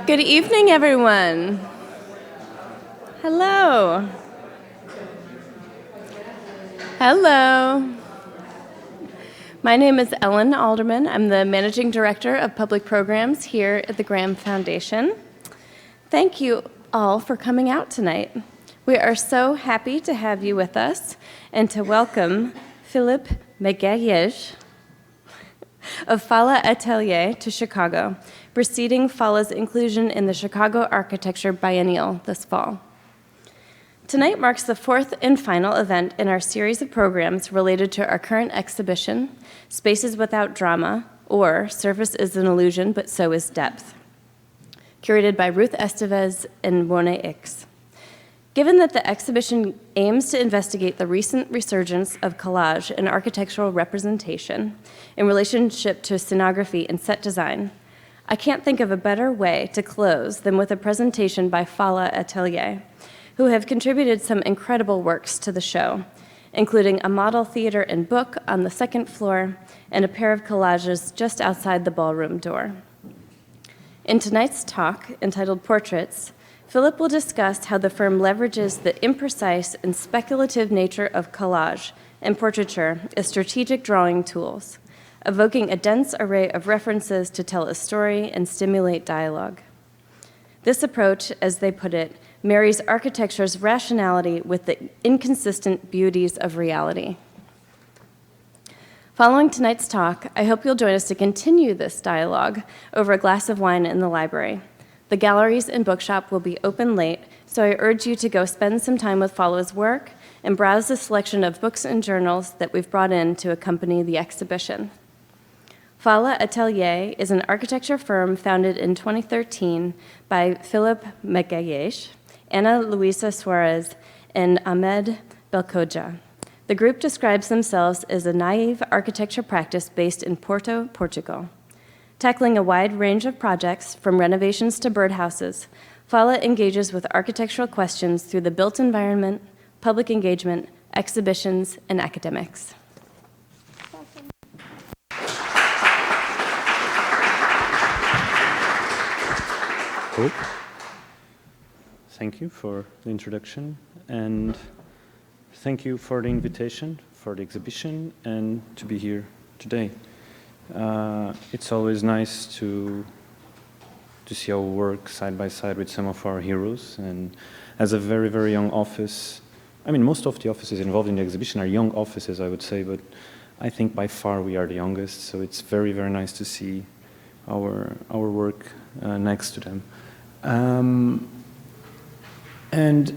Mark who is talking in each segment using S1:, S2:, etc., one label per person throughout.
S1: Good evening, everyone. Hello. Hello. My name is Ellen Alderman. I'm the Managing Director of Public Programs here at the Graham Foundation. Thank you all for coming out tonight. We are so happy to have you with us and to welcome Filipe Magalhães of Fala Atelier to Chicago, preceding Fala's inclusion in the Chicago Architecture Biennial this fall. Tonight marks the fourth and final event in our series of programs related to our current exhibition, Spaces Without Drama, or Surface is an Illusion, but So is Depth, curated by Ruth Estevez and Wone Ix. Given that the exhibition aims to investigate the recent resurgence of collage in architectural representation in relationship to scenography and set design, I can't think of a better way to close than with a presentation by Fala Atelier, who have contributed some incredible works to the show, including a model theater and book on the second floor and a pair of collages just outside the ballroom door. In tonight's talk, entitled Portraits, Philip will discuss how the firm leverages the imprecise and speculative nature of collage and portraiture as strategic drawing tools, evoking a dense array of references to tell a story and stimulate dialogue. This approach, as they put it, marries architecture's rationality with the inconsistent beauties of reality. Following tonight's talk, I hope you'll join us to continue this dialogue over a glass of wine in the library. The galleries and bookshop will be open late, so I urge you to go spend some time with Fala's work and browse the selection of books and journals that we've brought in to accompany the exhibition. Fala Atelier is an architecture firm founded in 2013 by Filipe Magalhães, Ana Luisa Soares, and Ahmed Belkhodja. The group describes themselves as a naïve architecture practice based in Porto, Portugal. Tackling a wide range of projects, from renovations to birdhouses, Fala engages with architectural questions through the built environment, public engagement, exhibitions, and academics.
S2: Cool. Thank you for the introduction, and thank you for the invitation for the exhibition and to be here today. It's always nice to see our work side by side with some of our heroes, and as a very, very young office, I mean, most of the offices involved in the exhibition are young offices, I would say, but I think by far we are the youngest, so it's very, very nice to see our work next to them. And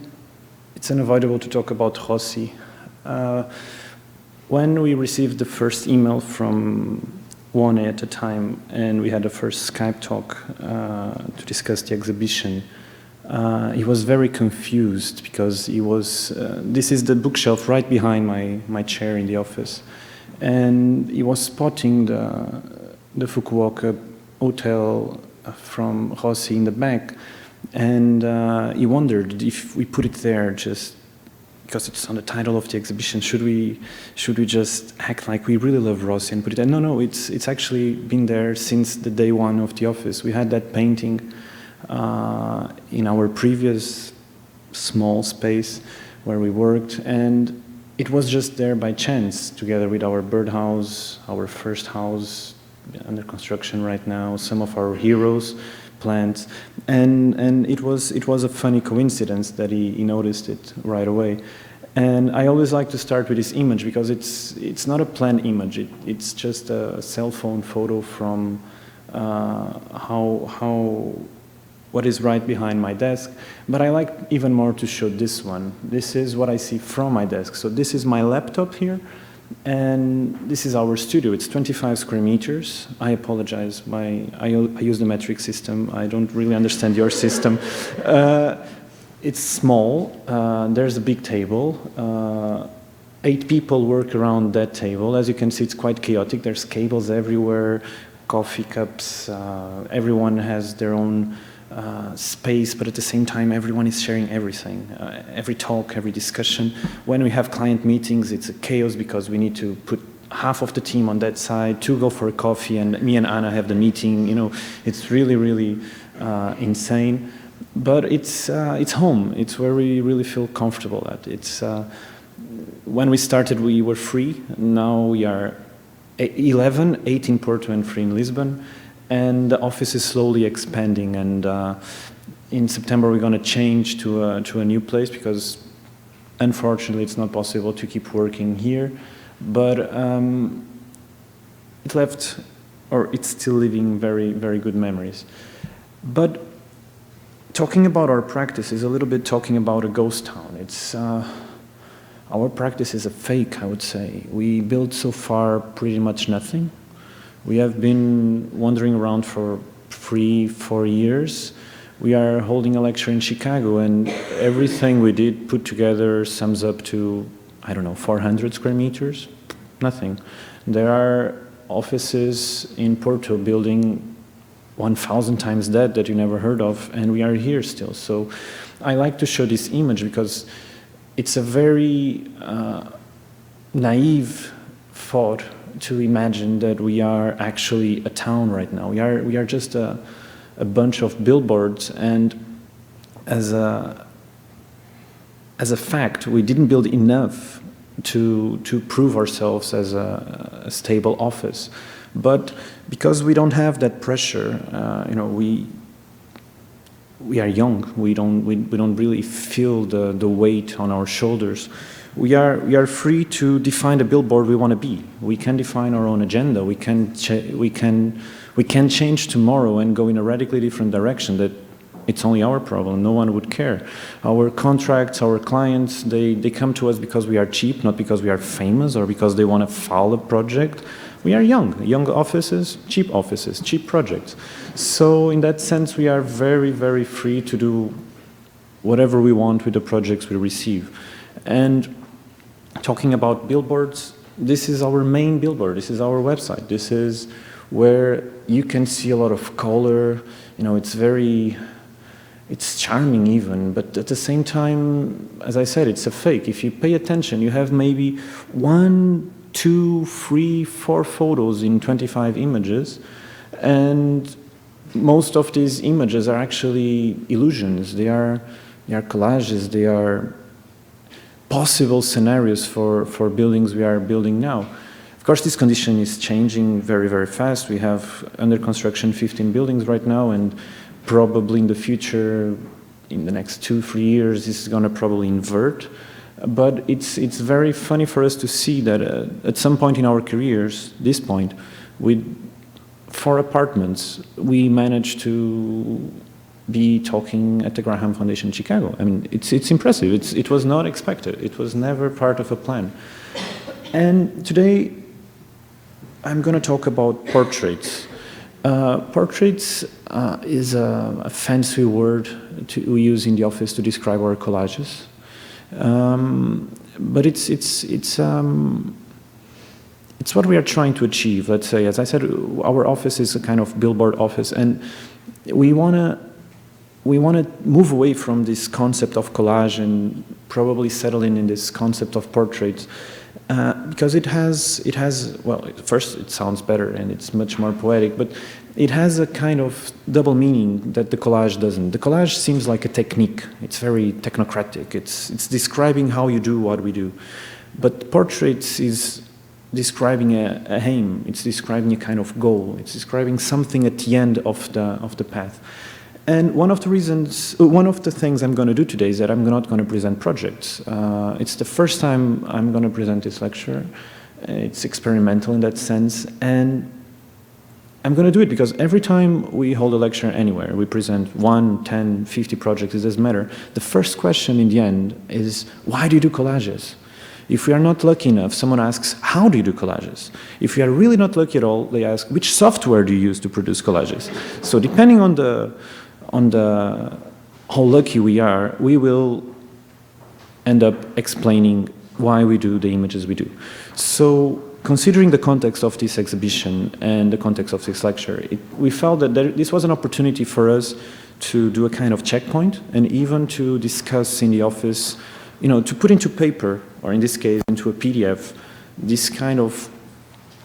S2: it's unavoidable to talk about Rossi. When we received the first email from Wone at the time, and we had the first Skype talk to discuss the exhibition, he was very confused because he was, this is the bookshelf right behind my chair in the office, and he was spotting the Fukuoka hotel from Rossi in the back, and he wondered if we put it there just because it's on the title of the exhibition, should we just act like we really love Rossi and put it there? No, it's actually been there since the day one of the office. We had that painting in our previous small space where we worked, and it was just there by chance, together with our birdhouse, our first house under construction right now, some of our heroes, plants, and it was a funny coincidence that he noticed it right away. And I always like to start with this image because it's not a planned image. It's just a cell phone photo from what is right behind my desk. But I like even more to show this one. This is what I see from my desk. So this is my laptop here. And this is our studio. It's 25 square meters. I apologize. I use the metric system. I don't really understand your system. It's small. There's a big table. 8 people work around that table. As you can see, it's quite chaotic. There's cables everywhere, coffee cups. Everyone has their own space, but at the same time, everyone is sharing everything. Every talk, every discussion. When we have client meetings, it's a chaos because we need to put half of the team on that side to go for a coffee, and me and Anna have the meeting. You know, it's really, really insane. But it's home. It's where we really feel comfortable at. When we started, we were free. Now we are 11, 8 in Porto and 3 in Lisbon. And the office is slowly expanding. And in September, we're going to change to a new place because, unfortunately, it's not possible to keep working here. But it's still leaving very, very good memories. But talking about our practice is a little bit talking about a ghost town. Our practice is a fake, I would say. We built so far pretty much nothing. We have been wandering around for 3-4 years. We are holding a lecture in Chicago, and everything we did put together sums up to, I don't know, 400 square meters? Nothing. There are offices in Porto building 1,000 times that you never heard of, and we are here still. So I like to show this image because it's a very naive thought to imagine that we are actually a town right now. We are just a bunch of billboards, and as a fact, we didn't build enough to prove ourselves as a stable office. But because we don't have that pressure, we are young. We don't really feel the weight on our shoulders. We are free to define the billboard we want to be. We can define our own agenda. We can change tomorrow and go in a radically different direction. That it's only our problem. No one would care. Our contracts, our clients, they come to us because we are cheap, not because we are famous or because they want to file a project. We are young offices, cheap projects. So in that sense, we are very, very free to do whatever we want with the projects we receive. And talking about billboards, this is our main billboard. This is our website. This is where you can see a lot of color. It's charming even, but at the same time, as I said, it's a fake. If you pay attention, you have maybe 1, 2, 3, 4 photos in 25 images, and most of these images are actually illusions. They are collages. They are possible scenarios for buildings we are building now. Of course, this condition is changing very, very fast. We have under construction 15 buildings right now, and probably in the future, in the next 2-3 years, this is going to probably invert. But it's very funny for us to see that at some point in our careers, this point, with 4 apartments, we managed to be talking at the Graham Foundation in Chicago. I mean, it's impressive. It was not expected. It was never part of a plan. And today, I'm going to talk about portraits. Portraits is a fancy word we use in the office to describe our collages. But it's what we are trying to achieve. Let's say, as I said, our office is a kind of billboard office, and we want to move away from this concept of collage and probably settle in this concept of portraits, because it has well, first it sounds better and it's much more poetic, but it has a kind of double meaning that the collage doesn't. The collage seems like a technique. It's very technocratic. It's describing how you do what we do, but portraits is describing a aim. It's describing a kind of goal. It's describing something at the end of the path. And one of the things I'm going to do today is that I'm not going to present projects. It's the first time I'm going to present this lecture. It's experimental in that sense, and I'm going to do it because every time we hold a lecture anywhere, we present 1, 10, 50 projects, it doesn't matter. The first question in the end is, why do you do collages? If we are not lucky enough, someone asks, how do you do collages? If we are really not lucky at all, they ask, which software do you use to produce collages? So depending on how lucky we are, we will end up explaining why we do the images we do. So considering the context of this exhibition and the context of this lecture, we felt that this was an opportunity for us to do a kind of checkpoint and even to discuss in the office, to put into paper, or in this case into a PDF, this kind of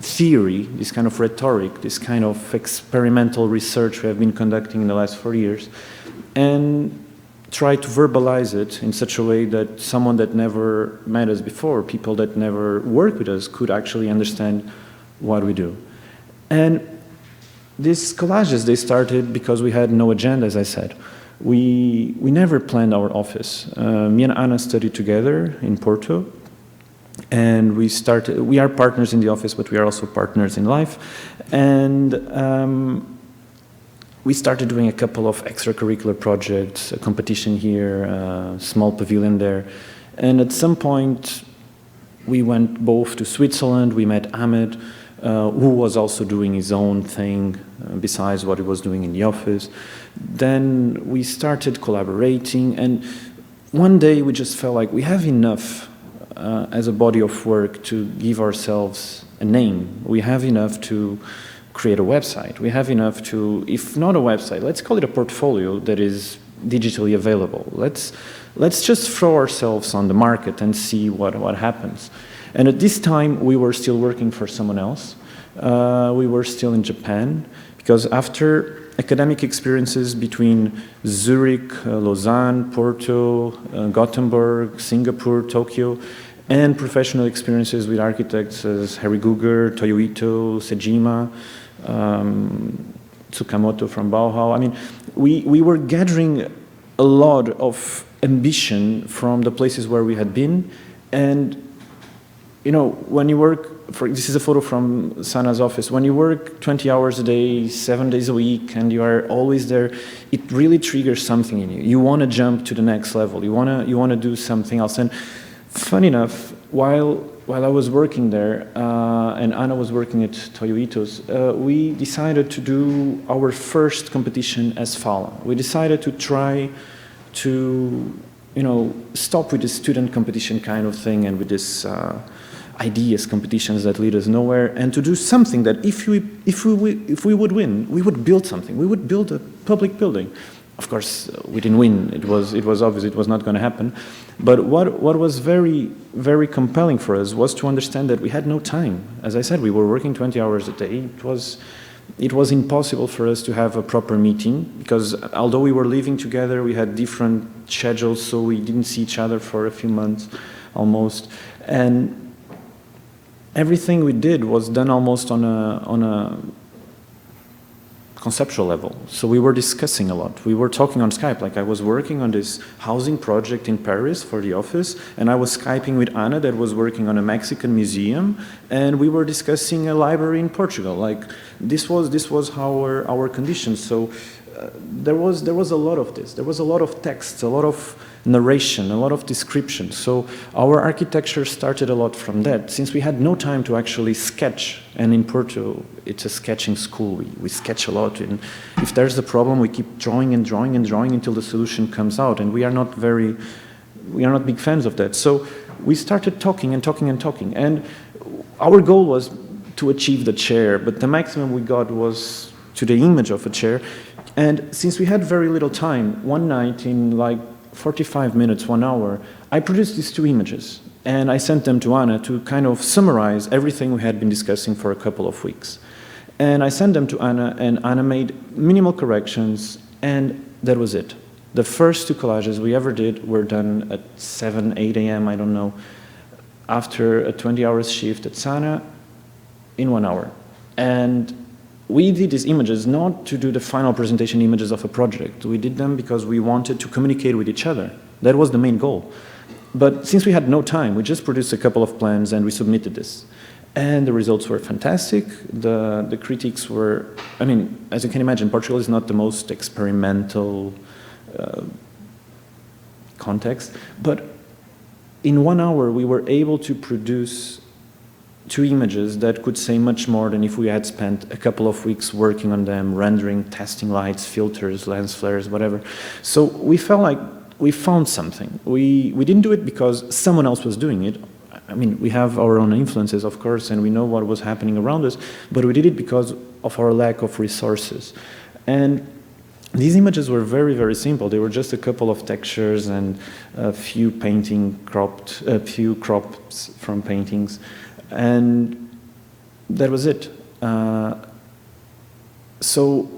S2: theory, this kind of rhetoric, this kind of experimental research we have been conducting in the last 4 years, and try to verbalize it in such a way that someone that never met us before, people that never worked with us, could actually understand what we do. And these collages, they started because we had no agenda, as I said. We never planned our office. Me and Anna studied together in Porto, and we are partners in the office, but we are also partners in life. And we started doing a couple of extracurricular projects, a competition here, a small pavilion there. And at some point, we went both to Switzerland. We met Ahmed, who was also doing his own thing besides what he was doing in the office. Then we started collaborating, and one day we just felt like we have enough as a body of work to give ourselves a name. We have enough to create a website. We have enough to, if not a website, let's call it a portfolio that is digitally available. Let's just throw ourselves on the market and see what happens. And at this time, we were still working for someone else. We were still in Japan, because after academic experiences between Zurich, Lausanne, Porto, Gothenburg, Singapore, Tokyo, and professional experiences with architects as Harry Guger, Toyo Ito, Sejima, Tsukamoto from Bauhaus. I mean, we were gathering a lot of ambition from the places where we had been. And, you know, when you work, this is a photo from Sana's office, when you work 20 hours a day, 7 days a week, and you are always there, it really triggers something in you. You want to jump to the next level. You want to do something else. And funny enough, while I was working there, and Anna was working at Toyo Ito's, we decided to do our first competition as Fala. We decided to try to, you know, stop with the student competition kind of thing and with this ideas competitions that lead us nowhere, and to do something that if we would win, we would build something. We would build a public building. Of course, we didn't win. It was obvious it was not going to happen. But what was very, very compelling for us was to understand that we had no time. As I said, we were working 20 hours a day. It was impossible for us to have a proper meeting, because although we were living together, we had different schedules, so we didn't see each other for a few months almost. And everything we did was done almost on a conceptual level. So we were discussing a lot. We were talking on Skype. Like, I was working on this housing project in Paris for the office, and I was Skyping with Anna that was working on a Mexican museum, and we were discussing a library in Portugal. Like, this was our conditions. So there was a lot of this. There was a lot of text, a lot of narration, a lot of description. So our architecture started a lot from that, since we had no time to actually sketch. And in Porto, it's a sketching school. We sketch a lot, and if there's a problem, we keep drawing and drawing and drawing until the solution comes out. And we are not big fans of that. So we started talking and talking and talking. And our goal was to achieve the chair, but the maximum we got was to the image of a chair. And since we had very little time, one night in like 45 minutes, 1 hour, I produced these two images, and I sent them to Anna to kind of summarize everything we had been discussing for a couple of weeks. And I sent them to Anna, and Anna made minimal corrections, and that was it. The first two collages we ever did were done at 7, 8 a.m., I don't know, after a 20-hour shift at Sana in 1 hour. And we did these images not to do the final presentation images of a project. We did them because we wanted to communicate with each other. That was the main goal. But since we had no time, we just produced a couple of plans and we submitted this. And the results were fantastic. The critics were, I mean, as you can imagine, Portugal is not the most experimental context. But in 1 hour, we were able to produce two images that could say much more than if we had spent a couple of weeks working on them, rendering, testing lights, filters, lens flares, whatever. So we felt like we found something. We didn't do it because someone else was doing it. I mean, we have our own influences, of course, and we know what was happening around us, but we did it because of our lack of resources. And these images were very, very simple. They were just a couple of textures and a few crops from paintings. And that was it. So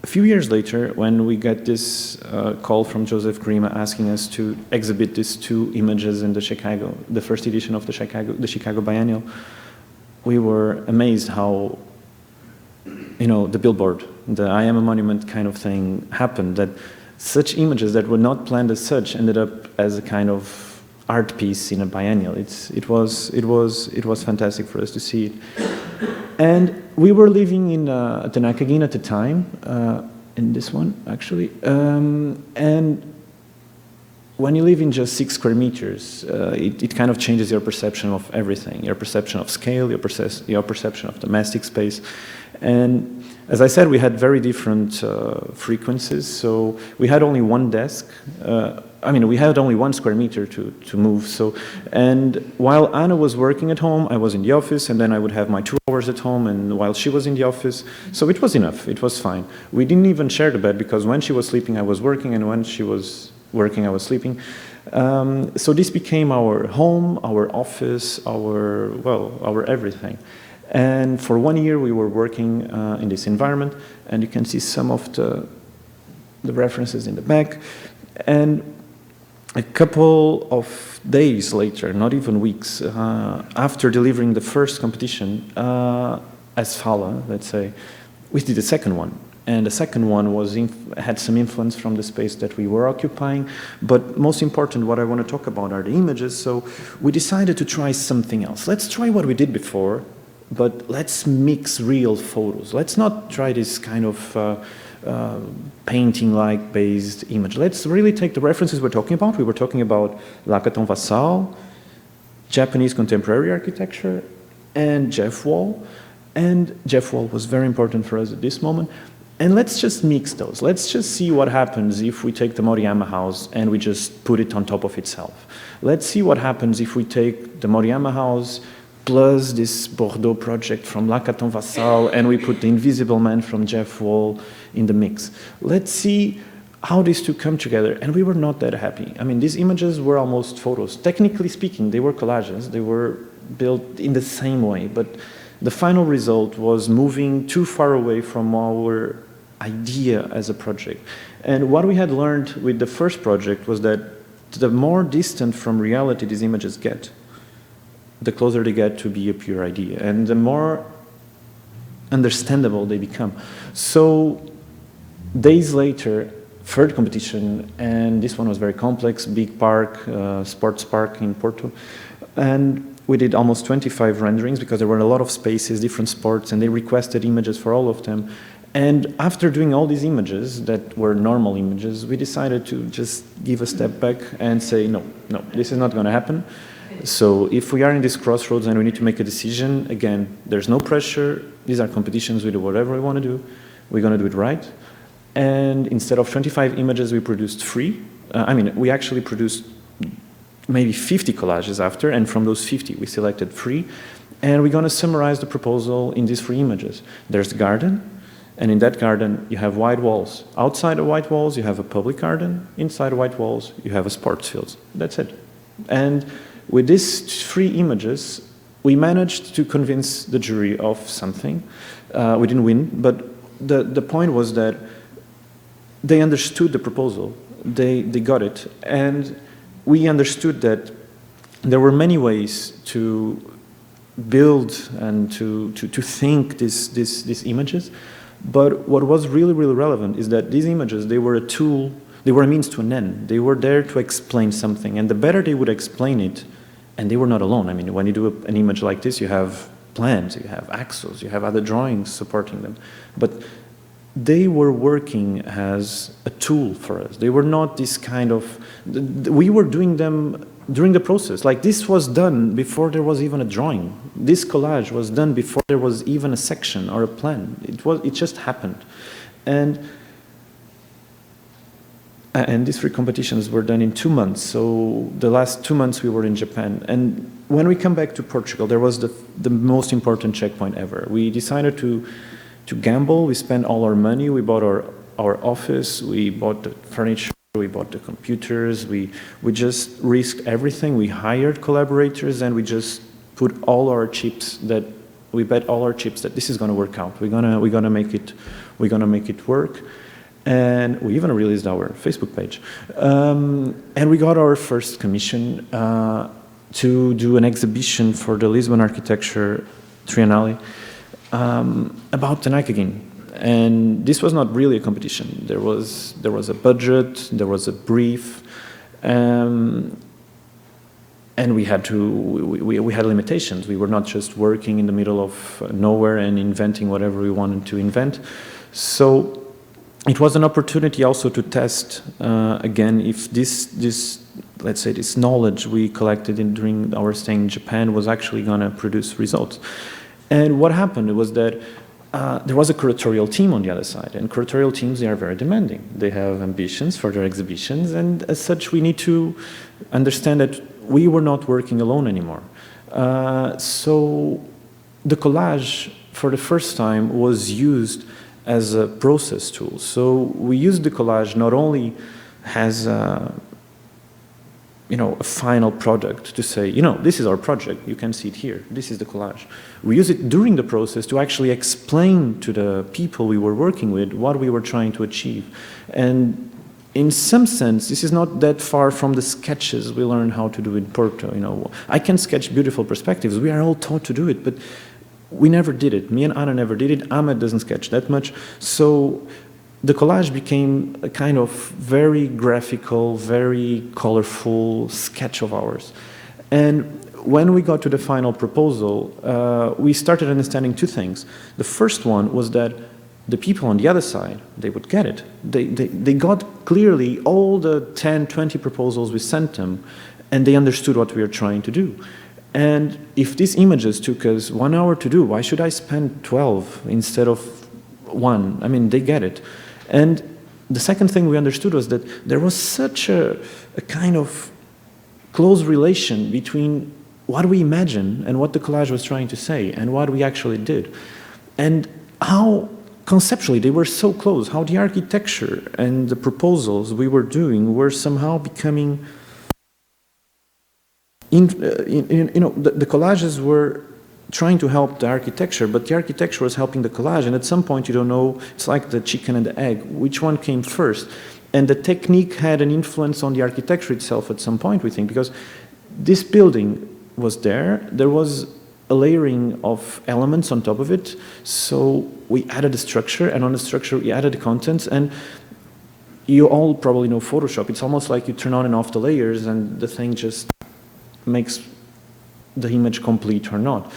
S2: a few years later, when we got this call from Joseph Grima asking us to exhibit these 2 images in the first edition of the Chicago Biennial, we were amazed how, the billboard, the I am a monument kind of thing happened, that such images that were not planned as such ended up as a kind of art piece in a biennial. It was fantastic for us to see it. And we were living in Tenakagin at the time, in this one actually, and when you live in just 6 square meters, it kind of changes your perception of everything, your perception of scale, your perception of domestic space. And as I said, we had very different frequencies, so we had only one desk. We had only 1 square meter to move. And while Anna was working at home, I was in the office, and then I would have my 2 hours at home, and while she was in the office, so it was enough, it was fine. We didn't even share the bed, because when she was sleeping, I was working, and when she was working, I was sleeping. So this became our home, our office, our everything. And for 1 year, we were working in this environment, and you can see some of the references in the back. And a couple of days later, not even weeks, after delivering the first competition, as fala, let's say, we did a second one. And the second one had some influence from the space that we were occupying. But most important, what I want to talk about are the images. So we decided to try something else. Let's try what we did before, but let's mix real photos. Let's not try this kind of painting-like based image. Let's really take the references we're talking about. We were talking about Lacaton Vassal, Japanese contemporary architecture, and Jeff Wall. And Jeff Wall was very important for us at this moment. And let's just mix those. Let's just see what happens if we take the Moriyama house and we just put it on top of itself. Let's see what happens if we take the Moriyama house plus this Bordeaux project from Lacaton Vassal, and we put the Invisible Man from Jeff Wall in the mix. Let's see how these 2 come together. And we were not that happy. These images were almost photos. Technically speaking, they were collages. They were built in the same way, but the final result was moving too far away from our idea as a project. And what we had learned with the first project was that the more distant from reality these images get, the closer they get to be a pure idea, and the more understandable they become. So days later, third competition, and this one was very complex, big park, sports park in Porto, and we did almost 25 renderings because there were a lot of spaces, different sports, and they requested images for all of them. And after doing all these images that were normal images, we decided to just give a step back and say, no, this is not going to happen. So if we are in this crossroads and we need to make a decision, again, there's no pressure. These are competitions. We do whatever we want to do. We're going to do it right. And instead of 25 images, we produced 3. We actually produced maybe 50 collages after, and from those 50, we selected 3. And we're going to summarize the proposal in these 3 images. There's the garden. And in that garden, you have white walls. Outside the white walls, you have a public garden. Inside the white walls, you have a sports field. That's it. And with these 3 images, we managed to convince the jury of something. We didn't win, but the point was that they understood the proposal. They got it. And we understood that there were many ways to build and to think these images. But what was really, really relevant is that these images, they were a tool, they were a means to an end. They were there to explain something. And the better they would explain it, and they were not alone. When you do an image like this, you have plans, you have axles, you have other drawings supporting them. But they were working as a tool for us. They were not this kind of, we were doing them during the process. Like this was done before there was even a drawing. This collage was done before there was even a section or a plan. It just happened. And these 3 competitions were done in 2 months. So the last 2 months we were in Japan. And when we come back to Portugal, there was the most important checkpoint ever. We decided to gamble. We spent all our money. We bought our office. We bought the furniture. We bought the computers. We just risked everything. We hired collaborators, and we just put all our chips that we bet all our chips that this is going to work out. We're gonna make it work. And we even released our Facebook page. And we got our first commission to do an exhibition for the Lisbon Architecture Triennale about the Nike. And this was not really a competition. There was a budget, there was a brief, and we had limitations. We were not just working in the middle of nowhere and inventing whatever we wanted to invent. So it was an opportunity also to test again if this let's say this knowledge we collected during our stay in Japan was actually going to produce results. And what happened was that there was a curatorial team on the other side, and curatorial teams, they are very demanding. They have ambitions for their exhibitions, and as such we need to understand that we were not working alone anymore. So the collage for the first time was used as a process tool. So we used the collage not only as a final product to say, this is our project, you can see it here, this is the collage. We use it during the process to actually explain to the people we were working with what we were trying to achieve. And in some sense, this is not that far from the sketches we learned how to do in Porto. I can sketch beautiful perspectives, we are all taught to do it, but we never did it. Me and Anna never did it. Ahmed doesn't sketch that much. So the collage became a kind of very graphical, very colorful sketch of ours. And when we got to the final proposal, we started understanding two things. The first one was that the people on the other side, they would get it. They got clearly all the 10, 20 proposals we sent them, and they understood what we were trying to do. And if these images took us 1 hour to do, why should I spend 12 instead of 1? I mean, they get it. And the second thing we understood was that there was such a kind of close relation between what we imagined and what the collage was trying to say and what we actually did. And how conceptually they were so close, how the architecture and the proposals we were doing were somehow becoming the collages were trying to help the architecture, but the architecture was helping the collage, and at some point you don't know, it's like the chicken and the egg, which one came first? And the technique had an influence on the architecture itself at some point, we think, because this building was there was a layering of elements on top of it, so we added the structure, and on the structure we added the contents, and you all probably know Photoshop. It's almost like you turn on and off the layers and the thing just makes the image complete or not.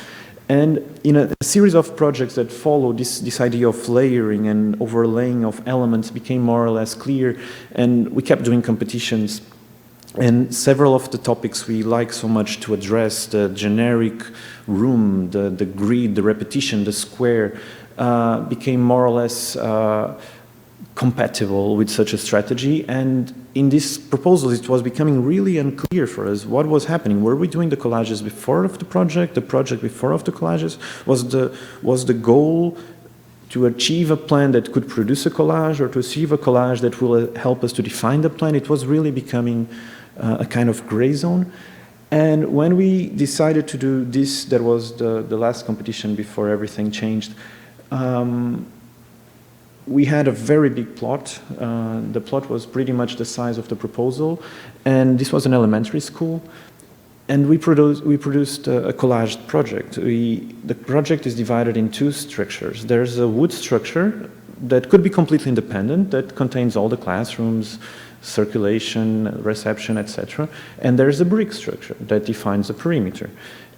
S2: And in a series of projects that follow, this idea of layering and overlaying of elements became more or less clear, and we kept doing competitions. And several of the topics we like so much to address, the generic room, the grid, the repetition, the square, became more or less compatible with such a strategy. And in these proposals, it was becoming really unclear for us what was happening. Were we doing the collages before of the project before of the collages? Was the goal to achieve a plan that could produce a collage, or to achieve a collage that will help us to define the plan? It was really becoming a kind of gray zone. And when we decided to do this, that was the last competition before everything changed, we had a very big plot. The plot was pretty much the size of the proposal, and this was an elementary school. And we produced a collage project. The project is divided in two structures. There's a wood structure that could be completely independent, that contains all the classrooms, circulation, reception, etc. And there's a brick structure that defines the perimeter.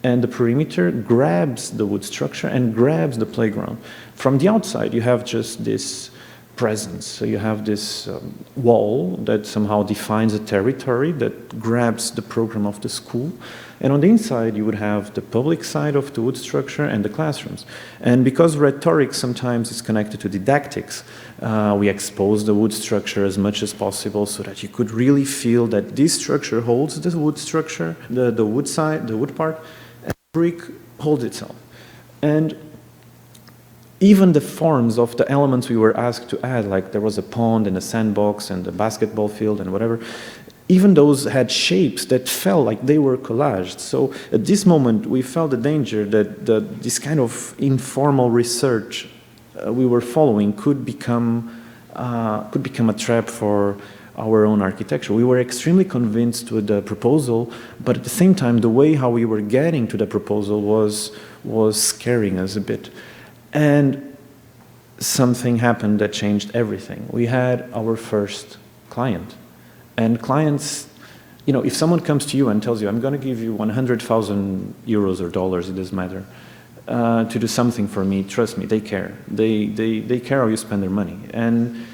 S2: And the perimeter grabs the wood structure and grabs the playground. From the outside, you have just this presence. So you have this wall that somehow defines a territory that grabs the program of the school. And on the inside, you would have the public side of the wood structure and the classrooms. And because rhetoric sometimes is connected to didactics, we expose the wood structure as much as possible so that you could really feel that this structure holds the wood structure, the wood side, the wood part, and the brick holds itself. And even the forms of the elements we were asked to add, like there was a pond and a sandbox and a basketball field and whatever, even those had shapes that felt like they were collaged. So at this moment, we felt the danger that this kind of informal research we were following could become a trap for our own architecture. We were extremely convinced with the proposal, but at the same time, the way how we were getting to the proposal was scaring us a bit. And something happened that changed everything. We had our first client. And clients, you know, if someone comes to you and tells you, I'm going to give you 100,000 euros or dollars, it doesn't matter, to do something for me, trust me, they care. They care how you spend their money. And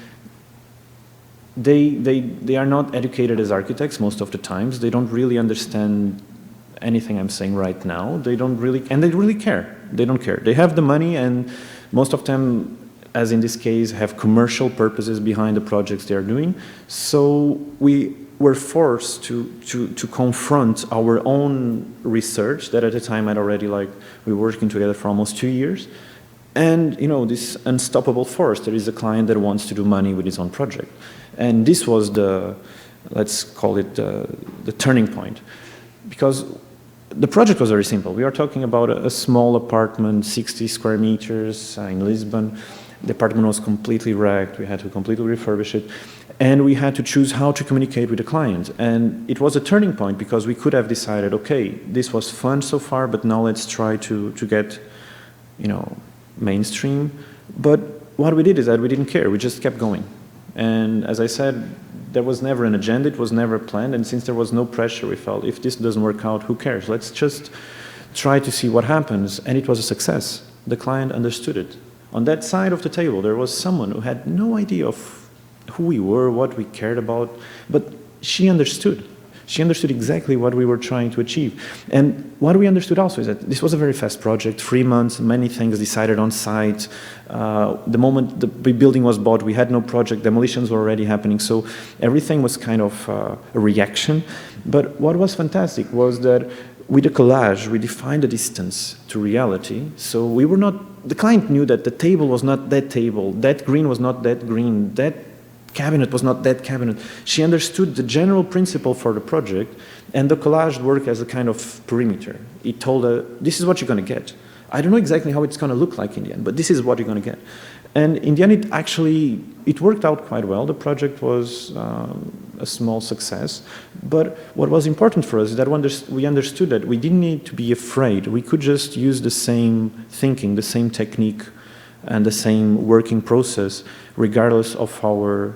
S2: they are not educated as architects most of the times. They don't really understand anything I'm saying right now. They don't really, and they really care. They don't care. They have the money, and most of them, as in this case, have commercial purposes behind the projects they are doing. So we were forced to confront our own research that at the time had already, like, we were working together for almost 2 years. And, you know, this unstoppable force, there is a client that wants to do money with his own project. And this was the, let's call it the turning point. Because the project was very simple. We are talking about a small apartment, 60 square meters in Lisbon. The apartment was completely wrecked. We had to completely refurbish it. And we had to choose how to communicate with the client. And it was a turning point because we could have decided, okay, this was fun so far, but now let's try to get, you know, mainstream. But what we did is that we didn't care. We just kept going. And as I said, there was never an agenda. It was never planned. And since there was no pressure, we felt if this doesn't work out, who cares? Let's just try to see what happens. And it was a success. The client understood it. On that side of the table, there was someone who had no idea of who we were, what we cared about, but she understood. She understood exactly what we were trying to achieve. And what we understood also is that this was a very fast project, 3 months, many things decided on site. The moment the building was bought, we had no project, demolitions were already happening, so everything was kind of a reaction. But what was fantastic was that with the collage, we defined the distance to reality. So we were not, the client knew that the table was not that table, that green was not that green, that cabinet was not that cabinet. She understood the general principle for the project, and the collage worked as a kind of perimeter. It told her, this is what you're going to get. I don't know exactly how it's going to look like in the end, but this is what you're going to get. And in the end, it worked out quite well. The project was a small success. But what was important for us is that we understood that we didn't need to be afraid. We could just use the same thinking, the same technique, and the same working process, regardless of our,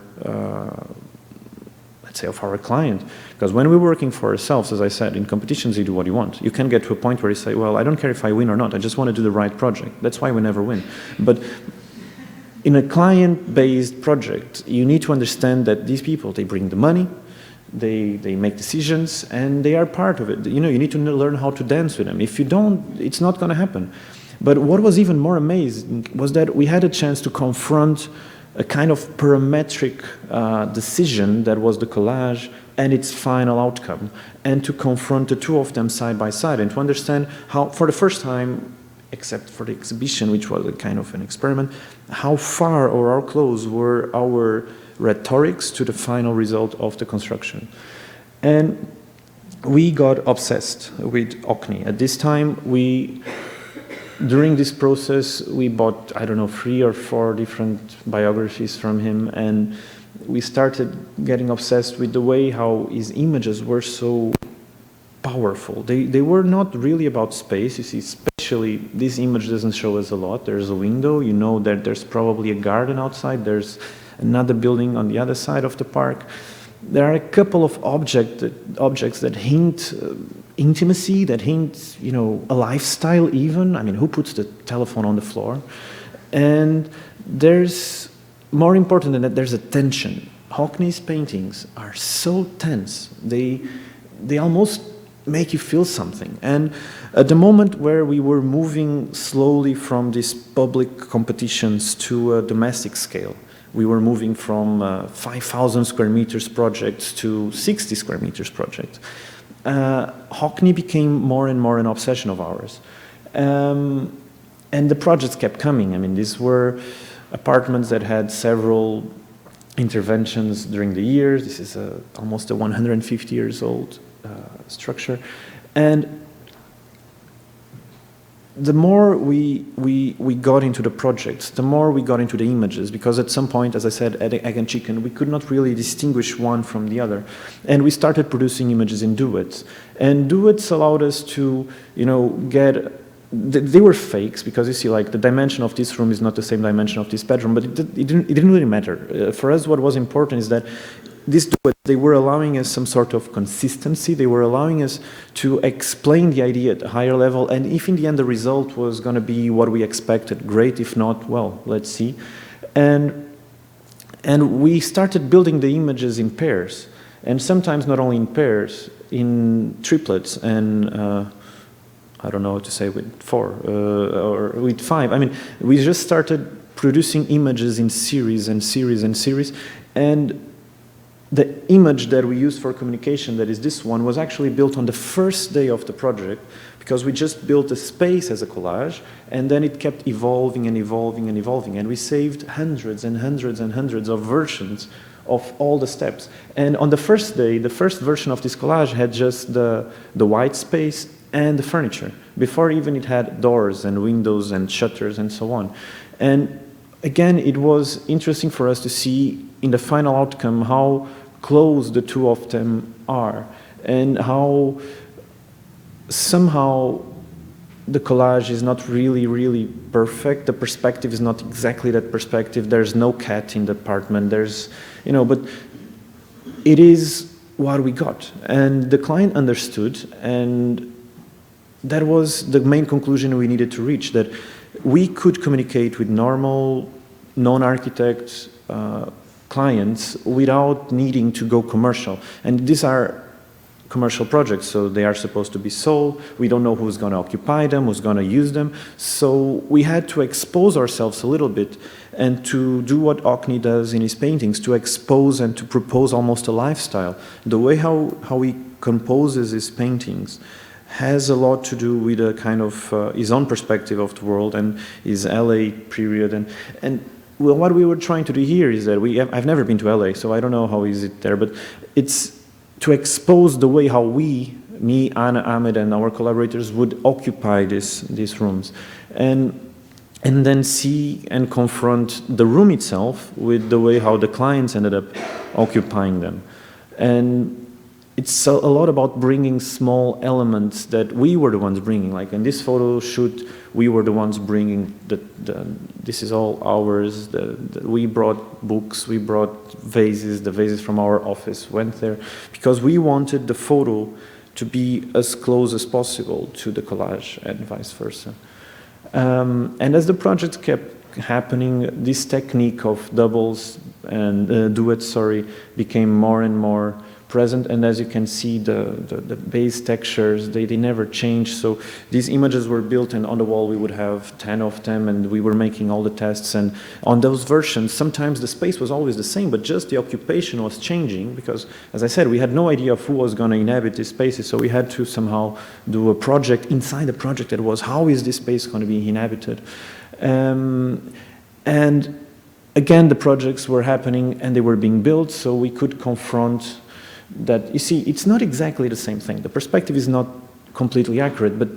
S2: let's say, of our client. Because when we're working for ourselves, as I said, in competitions, you do what you want. You can get to a point where you say, well, I don't care if I win or not, I just want to do the right project. That's why we never win. But in a client-based project, you need to understand that these people, they bring the money, they make decisions, and they are part of it. You know, you need to learn how to dance with them. If you don't, it's not going to happen. But what was even more amazing was that we had a chance to confront a kind of parametric decision that was the collage and its final outcome, and to confront the two of them side by side, and to understand how, for the first time, except for the exhibition, which was a kind of an experiment, how far or how close were our rhetorics to the final result of the construction. And we got obsessed with Hockney. At this time, during this process, we bought, I don't know, 3 or 4 different biographies from him, and we started getting obsessed with the way how his images were so powerful. They were not really about space. You see, especially this image doesn't show us a lot. There's a window. You know that there's probably a garden outside. There's another building on the other side of the park. There are a couple of objects that hint intimacy, that hint, you know, a lifestyle even. I mean, who puts the telephone on the floor? And there's, more important than that, there's a tension. Hockney's paintings are so tense. They almost make you feel something. And at the moment where we were moving slowly from these public competitions to a domestic scale, we were moving from 5,000 square meters projects to 60 square meters projects. Hockney became more and more an obsession of ours. And the projects kept coming. I mean, these were apartments that had several interventions during the years. This is almost a 150 years old structure. And the more we got into the projects, the more we got into the images, because at some point, as I said, at Egg and Chicken, we could not really distinguish one from the other. And we started producing images in duets. And duets allowed us to, get, they were fakes, because you see, like, the dimension of this room is not the same dimension of this bedroom, but it didn't really matter. For us, what was important is that these duets, they were allowing us some sort of consistency. They were allowing us to explain the idea at a higher level. And if in the end the result was going to be what we expected, great. If not, well, let's see. And we started building the images in pairs. And sometimes not only in pairs, in triplets. And I don't know what to say with 4 or with 5. I mean, we just started producing images in series and series and series. And the image that we used for communication, that is this one, was actually built on the first day of the project, because we just built a space as a collage, and then it kept evolving and evolving and evolving, and we saved hundreds and hundreds and hundreds of versions of all the steps. And on the first day, the first version of this collage had just the white space and the furniture, before even it had doors and windows and shutters and so on. And again, it was interesting for us to see in the final outcome how close the two of them are, and how somehow the collage is not really perfect. The perspective is not exactly that perspective. There's no cat in the apartment. There's, but it is what we got. And the client understood, and that was the main conclusion we needed to reach, that we could communicate with normal, non-architect clients without needing to go commercial. And these are commercial projects, so they are supposed to be sold. We don't know who's going to occupy them, who's going to use them. So we had to expose ourselves a little bit and to do what Hockney does in his paintings, to expose and to propose almost a lifestyle. The way how he composes his paintings has a lot to do with a kind of his own perspective of the world and his LA period. And well, what we were trying to do here is that I've never been to LA, so I don't know how is it there, but it's to expose the way how we, me, Anna, Ahmed, and our collaborators would occupy these rooms. And then see and confront the room itself with the way how the clients ended up occupying them. And it's a lot about bringing small elements that we were the ones bringing. Like in this photo shoot, we were the ones bringing this is all ours. We brought books, we brought vases. The vases from our office went there because we wanted the photo to be as close as possible to the collage and vice versa. And as the project kept happening, this technique of doubles and duets, became more and more present. And as you can see, the base textures, they never changed. So these images were built, and on the wall we would have 10 of them, and we were making all the tests. And on those versions, sometimes the space was always the same, but just the occupation was changing because, as I said, we had no idea of who was going to inhabit these spaces. So we had to somehow do a project inside the project that was, how is this space going to be inhabited? And again, the projects were happening and they were being built, so we could confront that. You see, it's not exactly the same thing. The perspective is not completely accurate, but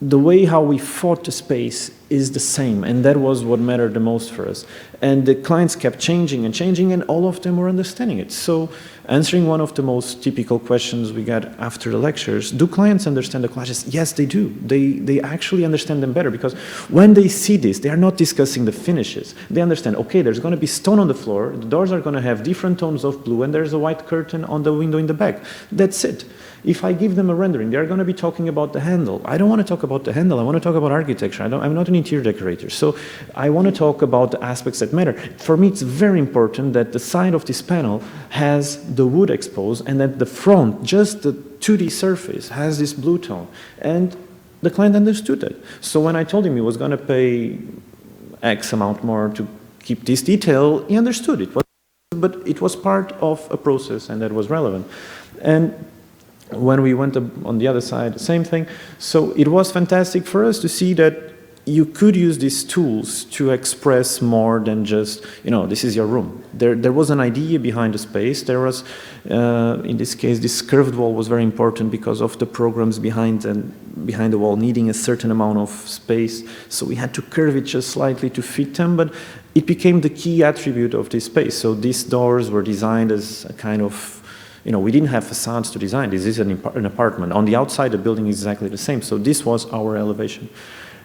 S2: the way how we fought the space is the same, and that was what mattered the most for us. And the clients kept changing and changing, and all of them were understanding it. So answering one of the most typical questions we got after the lectures, do clients understand the collages? Yes, they do. They actually understand them better, because when they see this, they are not discussing the finishes. They understand, okay, there's going to be stone on the floor, the doors are going to have different tones of blue, and there's a white curtain on the window in the back. That's it. If I give them a rendering, they're going to be talking about the handle. I don't want to talk about the handle. I want to talk about architecture. I'm not an interior decorator. So I want to talk about the aspects that matter. For me, it's very important that the side of this panel has the wood exposed, and that the front, just the 2D surface, has this blue tone. And the client understood that. So when I told him he was going to pay X amount more to keep this detail, he understood it. But it was part of a process, and that was relevant. And when we went on the other side, same thing. So it was fantastic for us to see that you could use these tools to express more than just, this is your room. There was an idea behind the space. There was, in this case, this curved wall was very important because of the programs behind the wall needing a certain amount of space. So we had to curve it just slightly to fit them, but it became the key attribute of this space. So these doors were designed as a kind of, we didn't have facades to design. This is an apartment. On the outside, the building is exactly the same. So this was our elevation.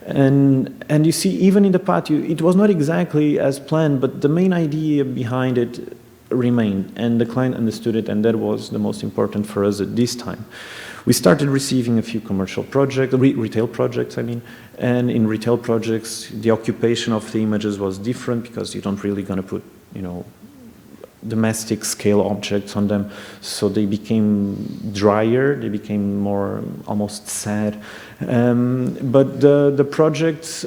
S2: And you see, even in the patio, it was not exactly as planned, but the main idea behind it remained, and the client understood it, and that was the most important for us at this time. We started receiving a few commercial projects, retail projects, I mean, and in retail projects, the occupation of the images was different because you don't really gonna put, domestic scale objects on them, so they became drier, they became more almost sad. But the projects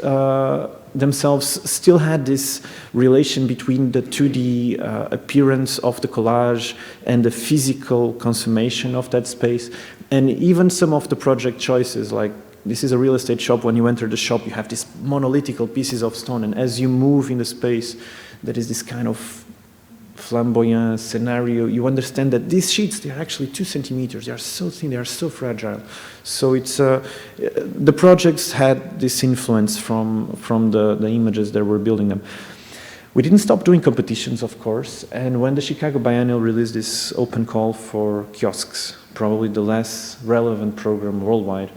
S2: themselves still had this relation between the 2D appearance of the collage and the physical consummation of that space. And even some of the project choices, like this is a real estate shop, when you enter the shop you have these monolithical pieces of stone, and as you move in the space there is this kind of flamboyant scenario. You understand that these sheets, they are actually 2 centimeters. They are so thin, they are so fragile. So it's the projects had this influence from the images that were building them. We didn't stop doing competitions, of course, and when the Chicago Biennial released this open call for kiosks, probably the less relevant program worldwide,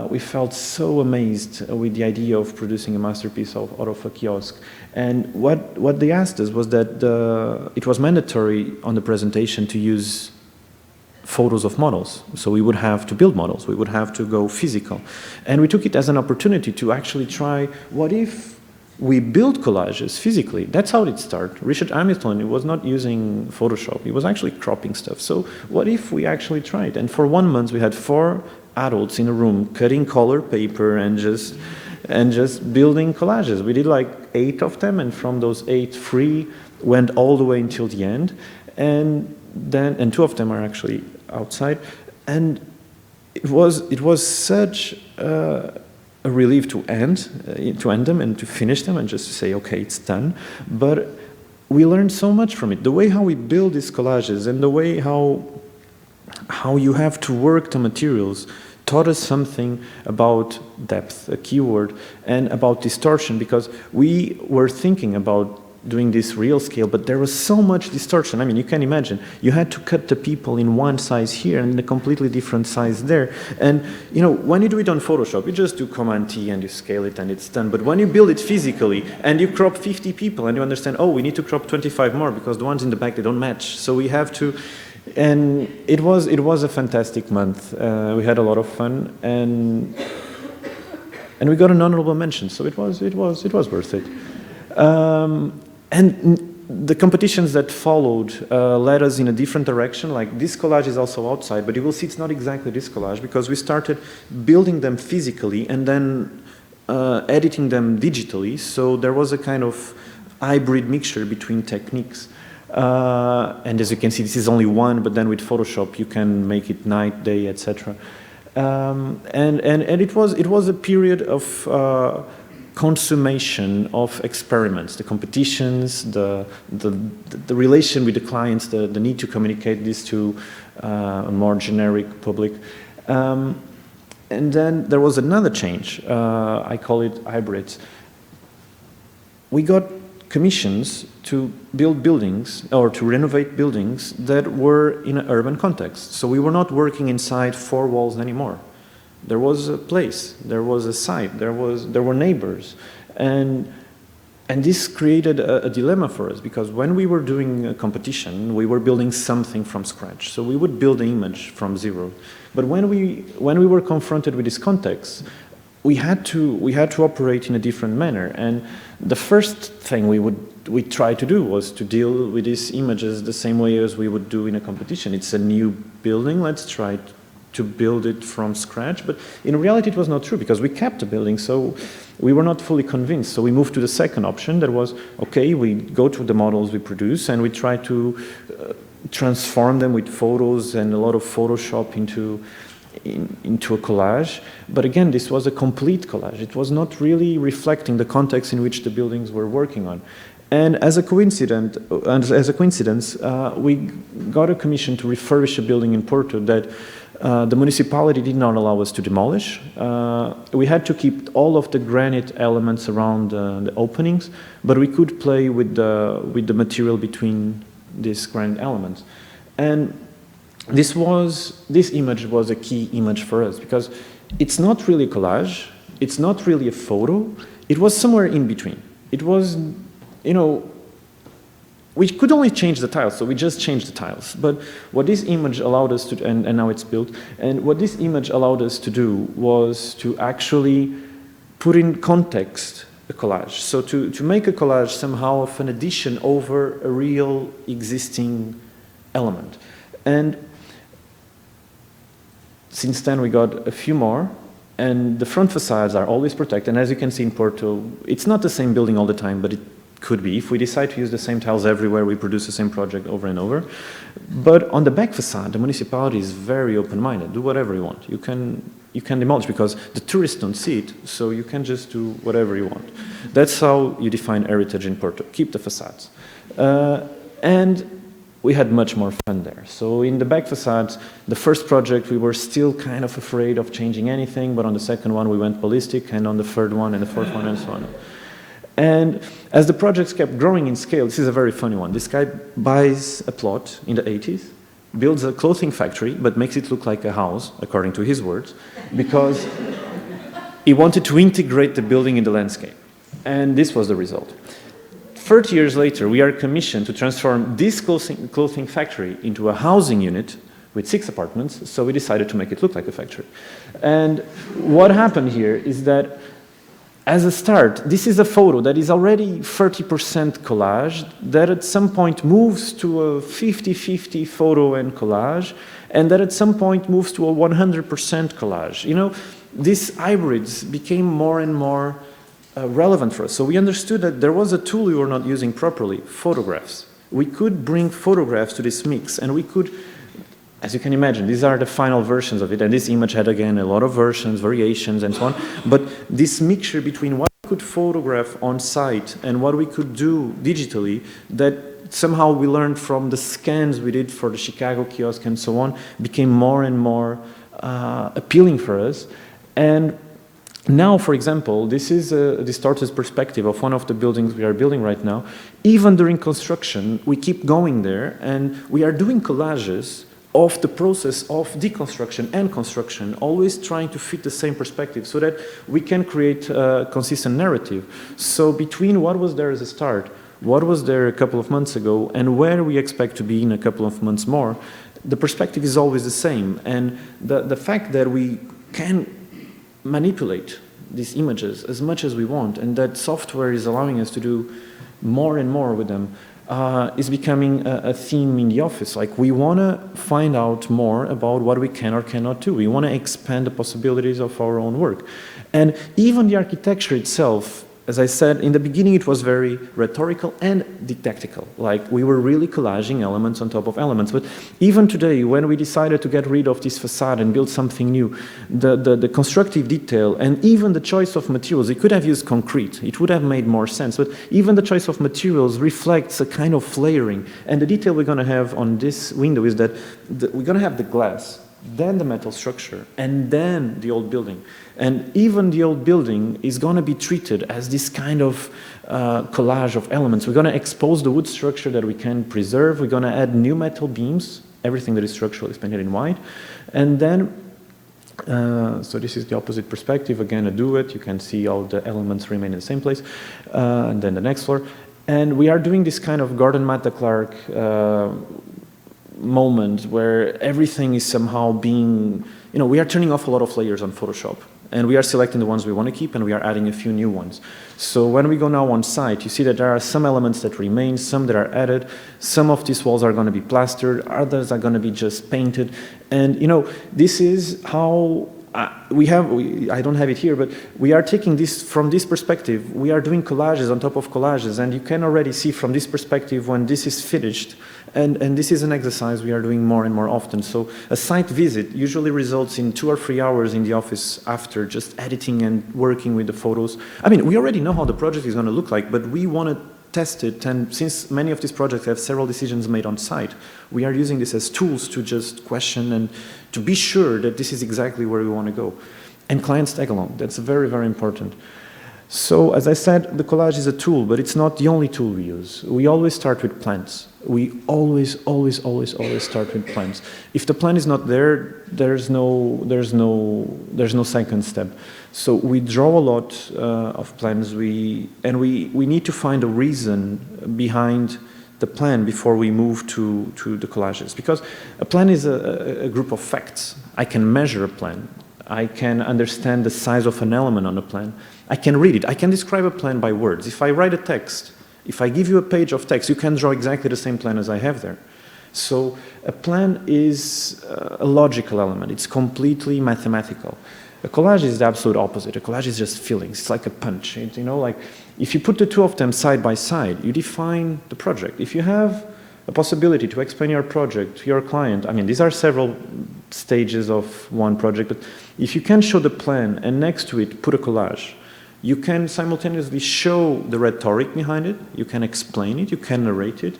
S2: we felt so amazed with the idea of producing a masterpiece out of a kiosk. And what they asked us was that it was mandatory on the presentation to use photos of models. So we would have to build models, we would have to go physical. And we took it as an opportunity to actually try, what if we build collages physically? That's how it started. Richard Hamilton was not using Photoshop, he was actually cropping stuff. So what if we actually tried? And for 1 month we had 4 adults in a room cutting color paper and just building collages. We did like 8 of them, and from those 8, 3 went all the way until the end, and 2 of them are actually outside. And it was such a relief to end them and to finish them and just to say, okay, it's done. But we learned so much from it. The way how we build these collages and the way how you have to work the materials taught us something about depth, a keyword, and about distortion, because we were thinking about doing this real scale, but there was so much distortion. I mean, you can imagine, you had to cut the people in one size here and in a completely different size there. And when you do it on Photoshop, you just do Command T and you scale it and it's done. But when you build it physically and you crop 50 people and you understand, oh, we need to crop 25 more because the ones in the back, they don't match. So we have to, and it was a fantastic month. We had a lot of fun, and we got an honorable mention. So it was worth it. And the competitions that followed led us in a different direction. Like this collage is also outside, but you will see it's not exactly this collage because we started building them physically and then editing them digitally. So there was a kind of hybrid mixture between techniques. And as you can see, this is only one, but then with Photoshop you can make it night, day, etc. And it was a period of consummation of experiments, the competitions, the relation with the clients, the need to communicate this to a more generic public. And then there was another change, I call it hybrids. We got commissions to build buildings or to renovate buildings that were in an urban context. So we were not working inside 4 walls anymore. There was a place, there was a site, there were neighbors, and this created a dilemma for us, because when we were doing a competition, we were building something from scratch. So we would build the image from zero. But when we were confronted with this context, we had to operate in a different manner. And the first thing we tried to do was to deal with these images the same way as we would do in a competition. It's a new building, let's try to build it from scratch. But in reality it was not true, because we kept the building, so we were not fully convinced. So we moved to the second option, that was, okay, we go to the models we produce and we try to transform them with photos and a lot of Photoshop into into a collage. But again, this was a complete collage. It was not really reflecting the context in which the buildings were working on. And as a coincidence, we got a commission to refurbish a building in Porto that the municipality did not allow us to demolish. We had to keep all of the granite elements around the openings, but we could play with the material between these granite elements. And this image was a key image for us because it's not really a collage, it's not really a photo, it was somewhere in between. It was, you know, we could only change the tiles, so we just changed the tiles. But what this image allowed us to, and now it's built, and what this image allowed us to do was to actually put in context a collage. So to make a collage somehow of an addition over a real existing element. And since then we got a few more, and the front facades are always protected. And as you can see in Porto, it's not the same building all the time, but it could be. If we decide to use the same tiles everywhere, we produce the same project over and over. But on the back facade, the municipality is very open-minded. Do whatever you want. You can demolish because the tourists don't see it, so you can just do whatever you want. That's how you define heritage in Porto. Keep the facades. And we had much more fun there. So in the back facades, the first project, we were still kind of afraid of changing anything, but on the second one, we went ballistic, and on the third one, and the fourth one, and so on. And as the projects kept growing in scale, this is a very funny one. This guy buys a plot in the 80s, builds a clothing factory, but makes it look like a house, according to his words, because he wanted to integrate the building in the landscape. And this was the result. 30 years later, we are commissioned to transform this clothing factory into a housing unit with 6 apartments, so we decided to make it look like a factory. And what happened here is that as a start, this is a photo that is already 30% collage, that at some point moves to a 50-50 photo and collage, and that at some point moves to a 100% collage. You know, these hybrids became more and more relevant for us. So we understood that there was a tool we were not using properly, photographs. We could bring photographs to this mix, and we could, as you can imagine, these are the final versions of it, and this image had, again, a lot of versions, variations, and so on. But this mixture between what we could photograph on site and what we could do digitally, that somehow we learned from the scans we did for the Chicago kiosk and so on, became more and more appealing for us. And now, for example, this is a distorted perspective of one of the buildings we are building right now. Even during construction, we keep going there, and we are doing collages of the process of deconstruction and construction, always trying to fit the same perspective so that we can create a consistent narrative. So between what was there as a start, what was there a couple of months ago, and where we expect to be in a couple of months more, the perspective is always the same. And the fact that we can manipulate these images as much as we want, and that software is allowing us to do more and more with them, is becoming a theme in the office. Like, we want to find out more about what we can or cannot do. We want to expand the possibilities of our own work. And even the architecture itself, as I said, in the beginning it was very rhetorical and didactical. Like, we were really collaging elements on top of elements. But even today, when we decided to get rid of this facade and build something new, the constructive detail and even the choice of materials, it could have used concrete. It would have made more sense. But even the choice of materials reflects a kind of layering. And the detail we're going to have on this window is that we're going to have the glass, then the metal structure, and then the old building. And even the old building is going to be treated as this kind of collage of elements. We're going to expose the wood structure that we can preserve. We're going to add new metal beams, everything that is structural is painted in white. And then, so this is the opposite perspective. Again, a duet. You can see all the elements remain in the same place. And then the next floor. And we are doing this kind of Gordon Matta Clark moment where everything is somehow being, you know, we are turning off a lot of layers on Photoshop, and we are selecting the ones we want to keep, and we are adding a few new ones. So when we go now on site, you see that there are some elements that remain, some that are added, some of these walls are going to be plastered, others are going to be just painted. And, you know, this is how I don't have it here, but we are taking this from this perspective. We are doing collages on top of collages, and you can already see from this perspective when this is finished. And this is an exercise we are doing more and more often. So a site visit usually results in 2 or 3 hours in the office after just editing and working with the photos. I mean, we already know how the project is going to look like, but we want to test it, and since many of these projects have several decisions made on site, we are using this as tools to just question and to be sure that this is exactly where we want to go. And clients tag along, that's very, very important. So, as I said, the collage is a tool, but it's not the only tool we use. We always start with plans. We always start with plans. If the plan is not there, there's no second step. So we draw a lot of plans. We need to find a reason behind the plan before we move to the collages, because a plan is a group of facts. I can measure a plan. I can understand the size of an element on a plan. I can read it. I can describe a plan by words. If I write a text, if I give you a page of text, you can draw exactly the same plan as I have there. So a plan is a logical element. It's completely mathematical. A collage is the absolute opposite. A collage is just feelings. It's like a punch. You know, like if you put the two of them side by side, you define the project. If you have a possibility to explain your project to your client, I mean, these are several stages of one project, but if you can show the plan and next to it put a collage, you can simultaneously show the rhetoric behind it, you can explain it, you can narrate it,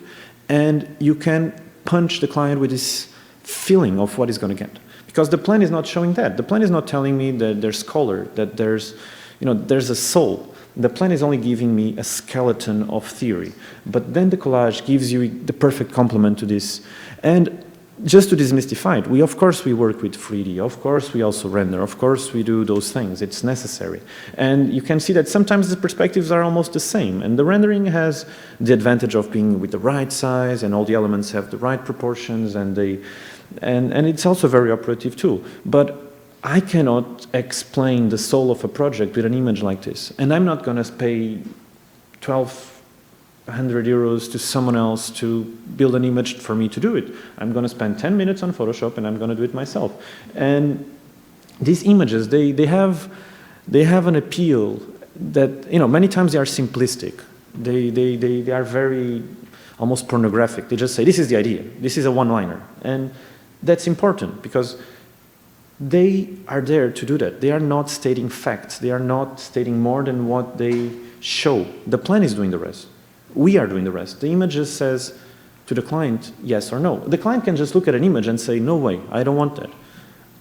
S2: and you can punch the client with this feeling of what he's going to get. Because the plan is not showing that. The plan is not telling me that there's color, that there's a soul. The plan is only giving me a skeleton of theory. But then the collage gives you the perfect complement to this. And just to demystify it, of course we work with 3D, of course we also render, of course we do those things, it's necessary. And you can see that sometimes the perspectives are almost the same, and the rendering has the advantage of being with the right size, and all the elements have the right proportions, and it's also a very operative tool. But I cannot explain the soul of a project with an image like this, and I'm not going to pay 1,200 euros to someone else to build an image for me to do it. I'm going to spend 10 minutes on Photoshop and I'm going to do it myself. And these images, they have an appeal that, many times they are simplistic. They are very almost pornographic. They just say, this is the idea, this is a one-liner. And that's important because they are there to do that. They are not stating facts. They are not stating more than what they show. The plan is doing the rest. We are doing the rest. The image just says to the client, yes or no. The client can just look at an image and say, no way, I don't want that.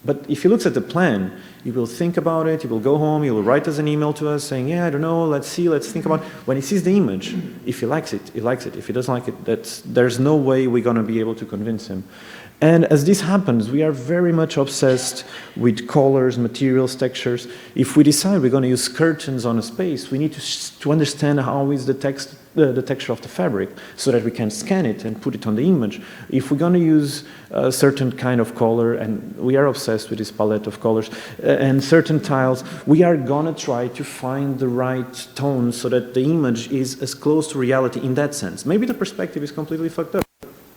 S2: But if he looks at the plan, he will think about it, he will go home, he will write us an email to us saying, yeah, I don't know, let's see, let's think about it. When he sees the image, if he likes it, he likes it. If he doesn't like it, there's no way we're going to be able to convince him. And as this happens, we are very much obsessed with colors, materials, textures. If we decide we're going to use curtains on a space, we need to understand how is the texture of the fabric so that we can scan it and put it on the image. If we're going to use a certain kind of color, and we are obsessed with this palette of colors, and certain tiles, we are going to try to find the right tone so that the image is as close to reality in that sense. Maybe the perspective is completely fucked up.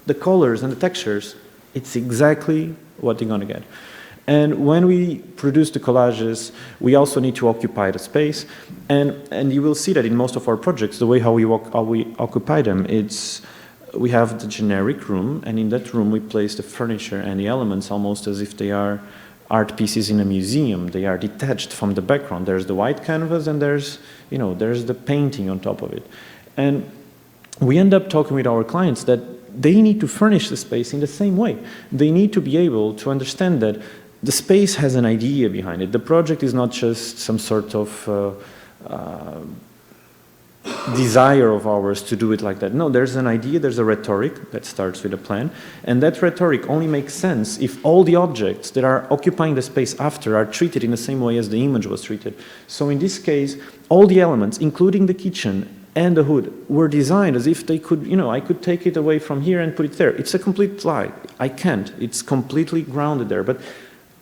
S2: The colors and the textures, it's exactly what you're going to get. And when we produce the collages, we also need to occupy the space. And you will see that in most of our projects, the way how we occupy them, we have the generic room, and in that room we place the furniture and the elements almost as if they are art pieces in a museum. They are detached from the background. There's the white canvas and there's the painting on top of it. And we end up talking with our clients that they need to furnish the space in the same way. They need to be able to understand that the space has an idea behind it. The project is not just some sort of desire of ours to do it like that. No, there's an idea, there's a rhetoric that starts with a plan, and that rhetoric only makes sense if all the objects that are occupying the space after are treated in the same way as the image was treated. So in this case, all the elements, including the kitchen and the hood, were designed as if they could, I could take it away from here and put it there. It's a complete lie. I can't. It's completely grounded there. But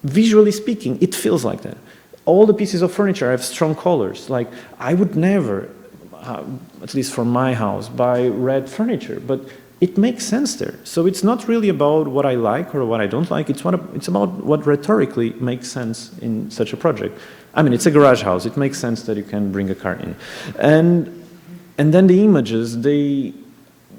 S2: visually speaking, it feels like that. All the pieces of furniture have strong colors. Like, I would never, at least for my house, buy red furniture. But it makes sense there. So it's not really about what I like or what I don't like. It's about what rhetorically makes sense in such a project. I mean, it's a garage house. It makes sense that you can bring a car in. And then the images,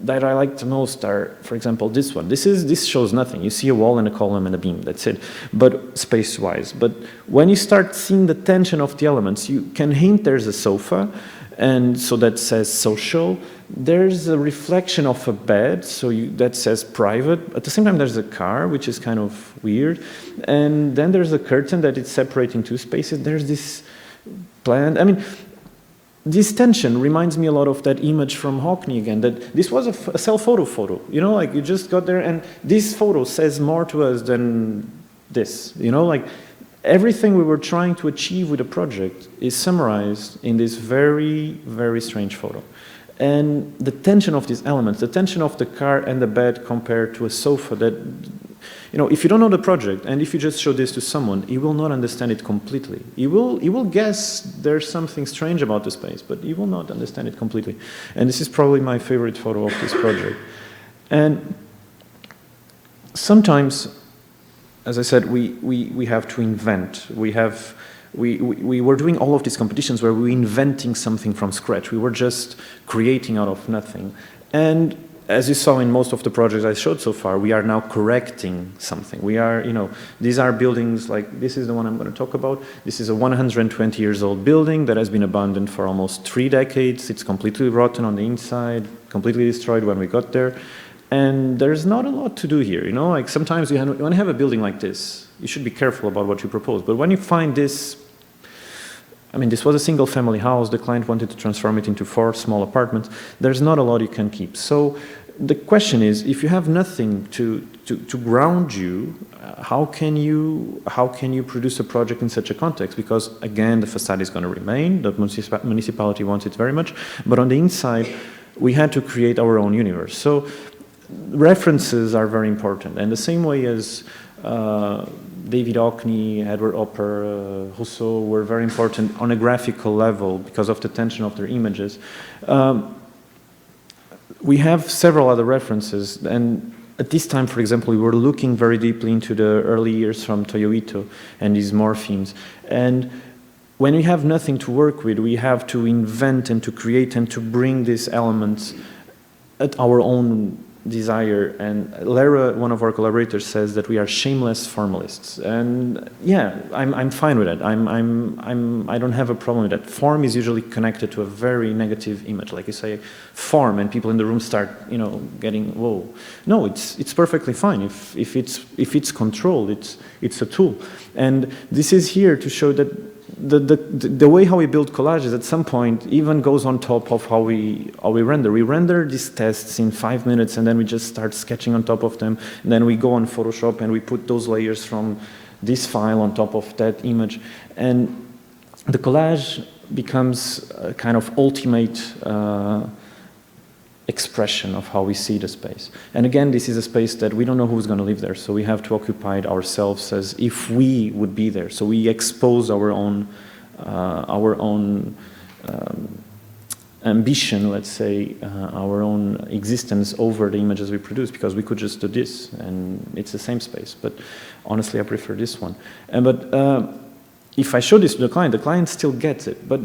S2: that I like the most are, for example, this one. This shows nothing. You see a wall and a column and a beam, that's it. But space-wise. But when you start seeing the tension of the elements, you can hint there's a sofa, and so that says social. There's a reflection of a bed, so that says private. At the same time, there's a car, which is kind of weird. And then there's a curtain that it's separating two spaces. There's this plant. I mean, this tension reminds me a lot of that image from Hockney again, that this was a self-photo. You know, like you just got there, and this photo says more to us than this. You know, like everything we were trying to achieve with the project is summarized in this very, very strange photo. And the tension of these elements, the tension of the car and the bed compared to a sofa that, you know, if you don't know the project and if you just show this to someone, he will not understand it completely. He will guess there's something strange about the space, but he will not understand it completely. And this is probably my favorite photo of this project. And sometimes, as I said, we have to invent. We were doing all of these competitions where we were inventing something from scratch. We were just creating out of nothing. And as you saw in most of the projects I showed so far, we are now correcting something. We are, you know, these are buildings like, this is the one I'm going to talk about. This is a 120 years old building that has been abandoned for almost 3 decades. It's completely rotten on the inside, completely destroyed when we got there. And there's not a lot to do here, you know, like sometimes when you have a building like this, you should be careful about what you propose. But when you find this, I mean, this was a single family house, the client wanted to transform it into 4 small apartments, there's not a lot you can keep. So the question is, if you have nothing to ground you, how can you produce a project in such a context? Because again, the facade is going to remain, the municipality wants it very much, but on the inside, we had to create our own universe. So references are very important, and the same way as David Hockney, Edward Hopper, Rousseau were very important on a graphical level because of the tension of their images. We have several other references, and at this time, for example, we were looking very deeply into the early years from Toyo Ito and these morphemes. And when we have nothing to work with, we have to invent and to create and to bring these elements at our own desire. And Lara, one of our collaborators, says that we are shameless formalists, and yeah, I'm fine with that. I don't have a problem with that. Form is usually connected to a very negative image, like you say, form, and people in the room start, you know, getting whoa. No, it's perfectly fine if it's controlled. It's a tool, and this is here to show that the way how we build collages at some point even goes on top of how we render. We render these tests in 5 minutes, and then we just start sketching on top of them, and then we go on Photoshop and we put those layers from this file on top of that image, and the collage becomes a kind of ultimate expression of how we see the space. And again, this is a space that we don't know who's going to live there, so we have to occupy it ourselves as if we would be there. So we expose our own ambition, let's say, our own existence over the images we produce, because we could just do this, and it's the same space. But honestly, I prefer this one. But if I show this to the client still gets it, but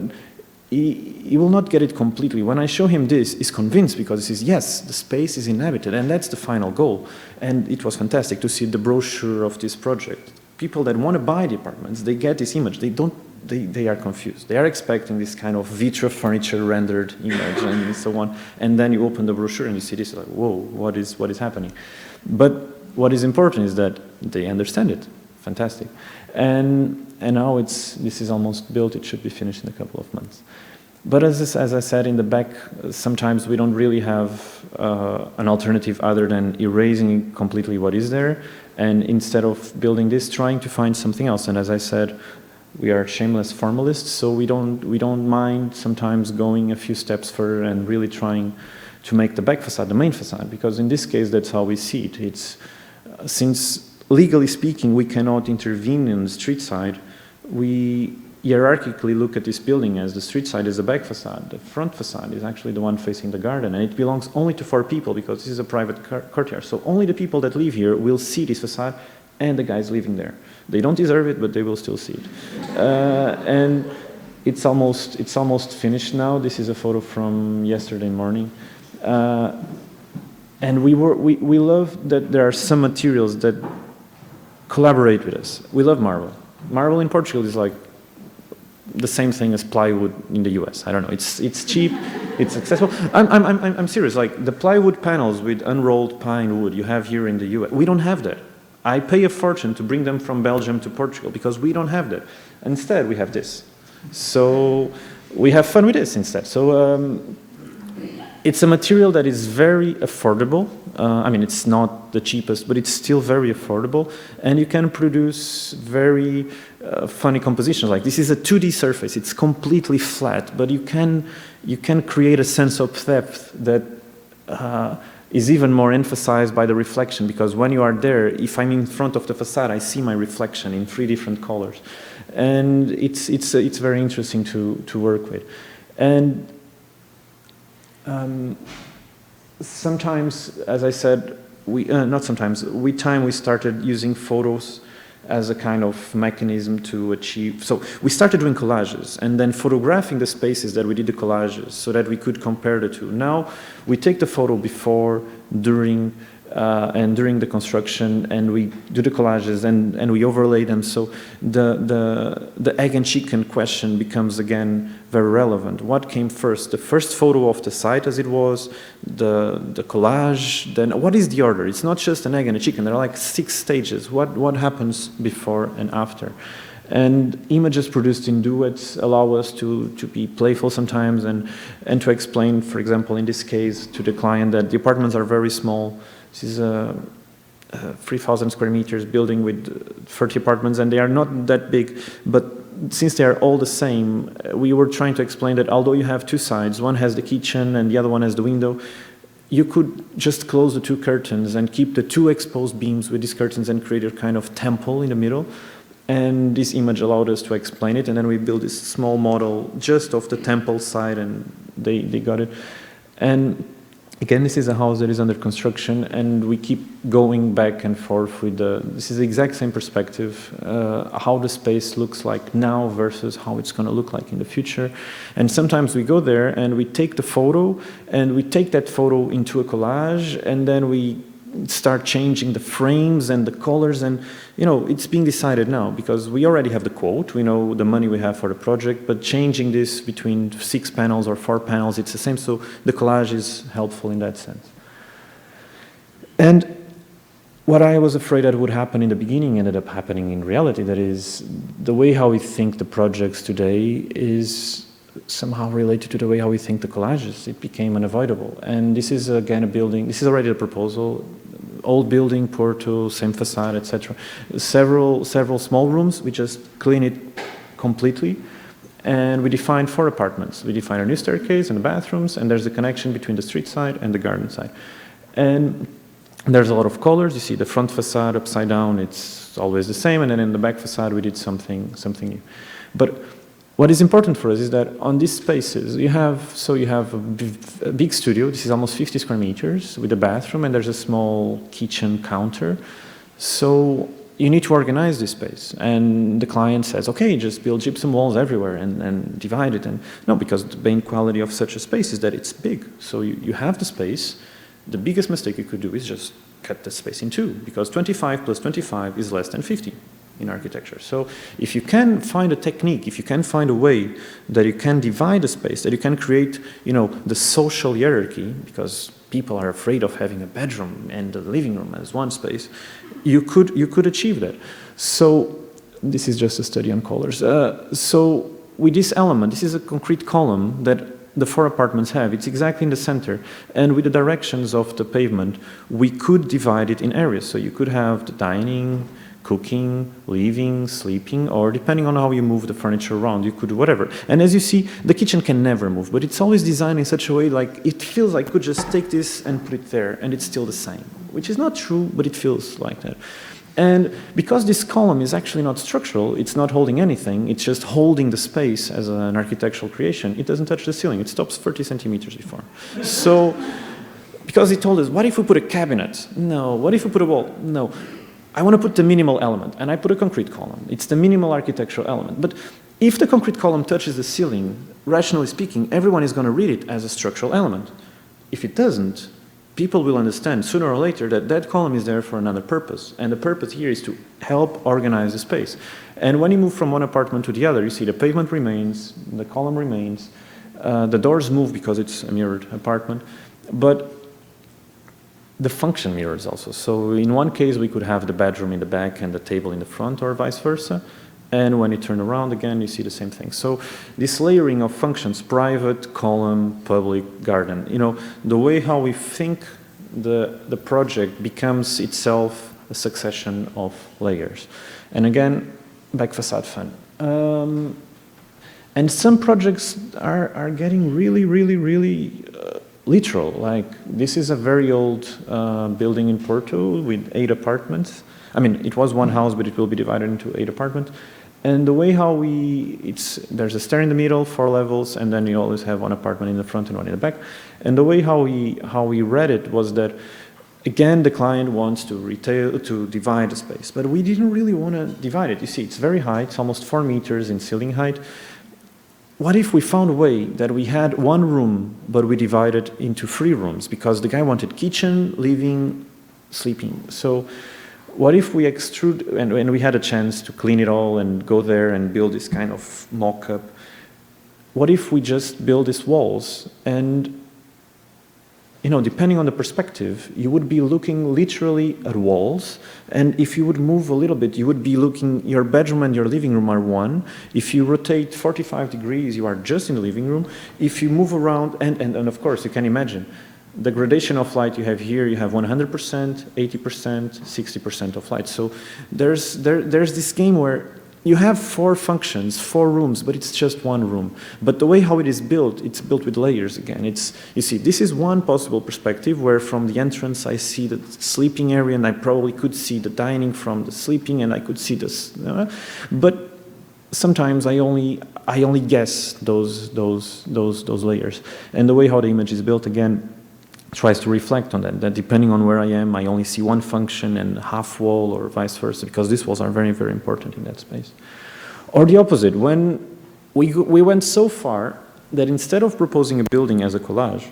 S2: he will not get it completely. When I show him this, he's convinced because he says, yes, the space is inhabited, and that's the final goal. And it was fantastic to see the brochure of this project. People that want to buy the apartments, they get this image. They are confused. They are expecting this kind of vitro furniture rendered image and so on. And then you open the brochure and you see this, like, whoa, what is happening? But what is important is that they understand it. Fantastic. And now this is almost built. It should be finished in a couple of months. But as I said in the back, sometimes we don't really have an alternative other than erasing completely what is there, and instead of building this, trying to find something else. And as I said, we are shameless formalists, so we don't mind sometimes going a few steps further and really trying to make the back facade the main facade, because in this case, that's how we see it. It's since legally speaking, we cannot intervene in the street side. We hierarchically look at this building as the street side is the back facade, the front facade is actually the one facing the garden, and it belongs only to 4 people because this is a private courtyard. So only the people that live here will see this facade and the guys living there. They don't deserve it, but they will still see it. And it's almost finished now. This is a photo from yesterday morning. And we love that there are some materials that collaborate with us. We love marble. Marble in Portugal is like the same thing as plywood in the US. I don't know. It's cheap, it's accessible. I'm serious. Like the plywood panels with unrolled pine wood you have here in the US, we don't have that. I pay a fortune to bring them from Belgium to Portugal because we don't have that. Instead, we have this. So we have fun with this instead. So it's a material that is very affordable. I mean, it's not the cheapest, but it's still very affordable. And you can produce very funny compositions. Like this is a 2D surface. It's completely flat, but you can create a sense of depth that is even more emphasized by the reflection, because when you are there, if I'm in front of the facade, I see my reflection in 3 different colors. And it's very interesting to work with. And sometimes, as I said, we started using photos as a kind of mechanism to achieve. So we started doing collages and then photographing the spaces that we did the collages so that we could compare the two. Now we take the photo before, during, and during the construction, and we do the collages and we overlay them. So the egg and chicken question becomes again very relevant. What came first? The first photo of the site as it was, the collage, then what is the order? It's not just an egg and a chicken. There are like 6 stages. What happens before and after? And images produced in duets allow us to be playful sometimes and to explain, for example, in this case, to the client that the apartments are very small. This is a 3,000 square meters building with 30 apartments, and they are not that big, but since they are all the same, we were trying to explain that although you have 2 sides, one has the kitchen and the other one has the window, you could just close the 2 curtains and keep the 2 exposed beams with these curtains and create a kind of temple in the middle. And this image allowed us to explain it, and then we built this small model just of the temple side, and they got it. And again, this is a house that is under construction, and we keep going back and forth with this is the exact same perspective, how the space looks like now versus how it's going to look like in the future. And sometimes we go there and we take the photo, and we take that photo into a collage, and then we start changing the frames and the colors, and it's being decided now because we already have the quote, we know the money we have for the project, but changing this between 6 panels or 4 panels, it's the same. So the collage is helpful in that sense. And what I was afraid that would happen in the beginning ended up happening in reality. That is, the way how we think the projects today is somehow related to the way how we think the collages. It became unavoidable. And this is again a building, this is already a proposal, old building, Porto, same facade, etc. Several small rooms, we just clean it completely, and we define 4 apartments. We define a new staircase and the bathrooms, and there's a connection between the street side and the garden side. And there's a lot of colors. You see the front facade upside down, it's always the same, and then in the back facade we did something new. But what is important for us is that on these spaces, you have a big studio. This is almost 50 square meters with a bathroom, and there's a small kitchen counter. So you need to organize this space. And the client says, okay, just build gypsum walls everywhere and divide it. And no, because the main quality of such a space is that it's big. So you have the space. The biggest mistake you could do is just cut the space in 2, because 25 plus 25 is less than 50. In architecture. So if you can find a technique, if you can find a way that you can divide the space, that you can create, the social hierarchy, because people are afraid of having a bedroom and a living room as one space, you could achieve that. So this is just a study on colors. So with this element, this is a concrete column that the 4 apartments have. It's exactly in the center. And with the directions of the pavement, we could divide it in areas. So you could have the dining, cooking, living, sleeping, or depending on how you move the furniture around, you could do whatever. And as you see, the kitchen can never move, but it's always designed in such a way like it feels like you could just take this and put it there, and it's still the same, which is not true, but it feels like that. And because this column is actually not structural, it's not holding anything, it's just holding the space as an architectural creation, it doesn't touch the ceiling, it stops 30 centimeters before. So, because he told us, what if we put a cabinet? No. What if we put a wall? No. I want to put the minimal element, and I put a concrete column. It's the minimal architectural element. But if the concrete column touches the ceiling, rationally speaking, everyone is going to read it as a structural element. If it doesn't, people will understand sooner or later that that column is there for another purpose. And the purpose here is to help organize the space. And when you move from one apartment to the other, you see the pavement remains, the column remains, the doors move because it's a mirrored apartment, but the function mirrors also. So in one case, we could have the bedroom in the back and the table in the front, or vice versa. And when you turn around again, you see the same thing. So this layering of functions, private, column, public, garden, you know, the way how we think the project becomes itself a succession of layers. And again, back facade fun. And some projects are getting really literal. Like this is a very old building in Porto with 8 apartments. I mean, it was one house, but it will be divided into 8 apartments. And the way how there's a stair in the middle, 4 levels, and then you always have one apartment in the front and one in the back. And the way how we read it was that, again, the client wants to divide the space, but we didn't really want to divide it. You see, it's very high, it's almost 4 meters in ceiling height. What if we found a way that we had one room, but we divided into 3 rooms, because the guy wanted kitchen, living, sleeping. So what if we extrude, and we had a chance to clean it all and go there and build this kind of mock-up. What if we just build these walls and, you know, depending on the perspective, you would be looking literally at walls, and if you would move a little bit, you would be looking, your bedroom and your living room are one. If you rotate 45 degrees, you are just in the living room. If you move around, and of course, you can imagine, the gradation of light you have here, you have 100%, 80%, 60% of light. So there's this game where you have 4 functions, 4 rooms, but it's just one room. But the way how it is built, it's built with layers again. You see, this is one possible perspective where from the entrance I see the sleeping area, and I probably could see the dining from the sleeping, and I could see this. But sometimes I only guess those layers. And the way how the image is built again tries to reflect on that depending on where I am, I only see one function and half wall or vice versa, because these walls are very important in that space. Or the opposite, when we went so far that instead of proposing a building as a collage,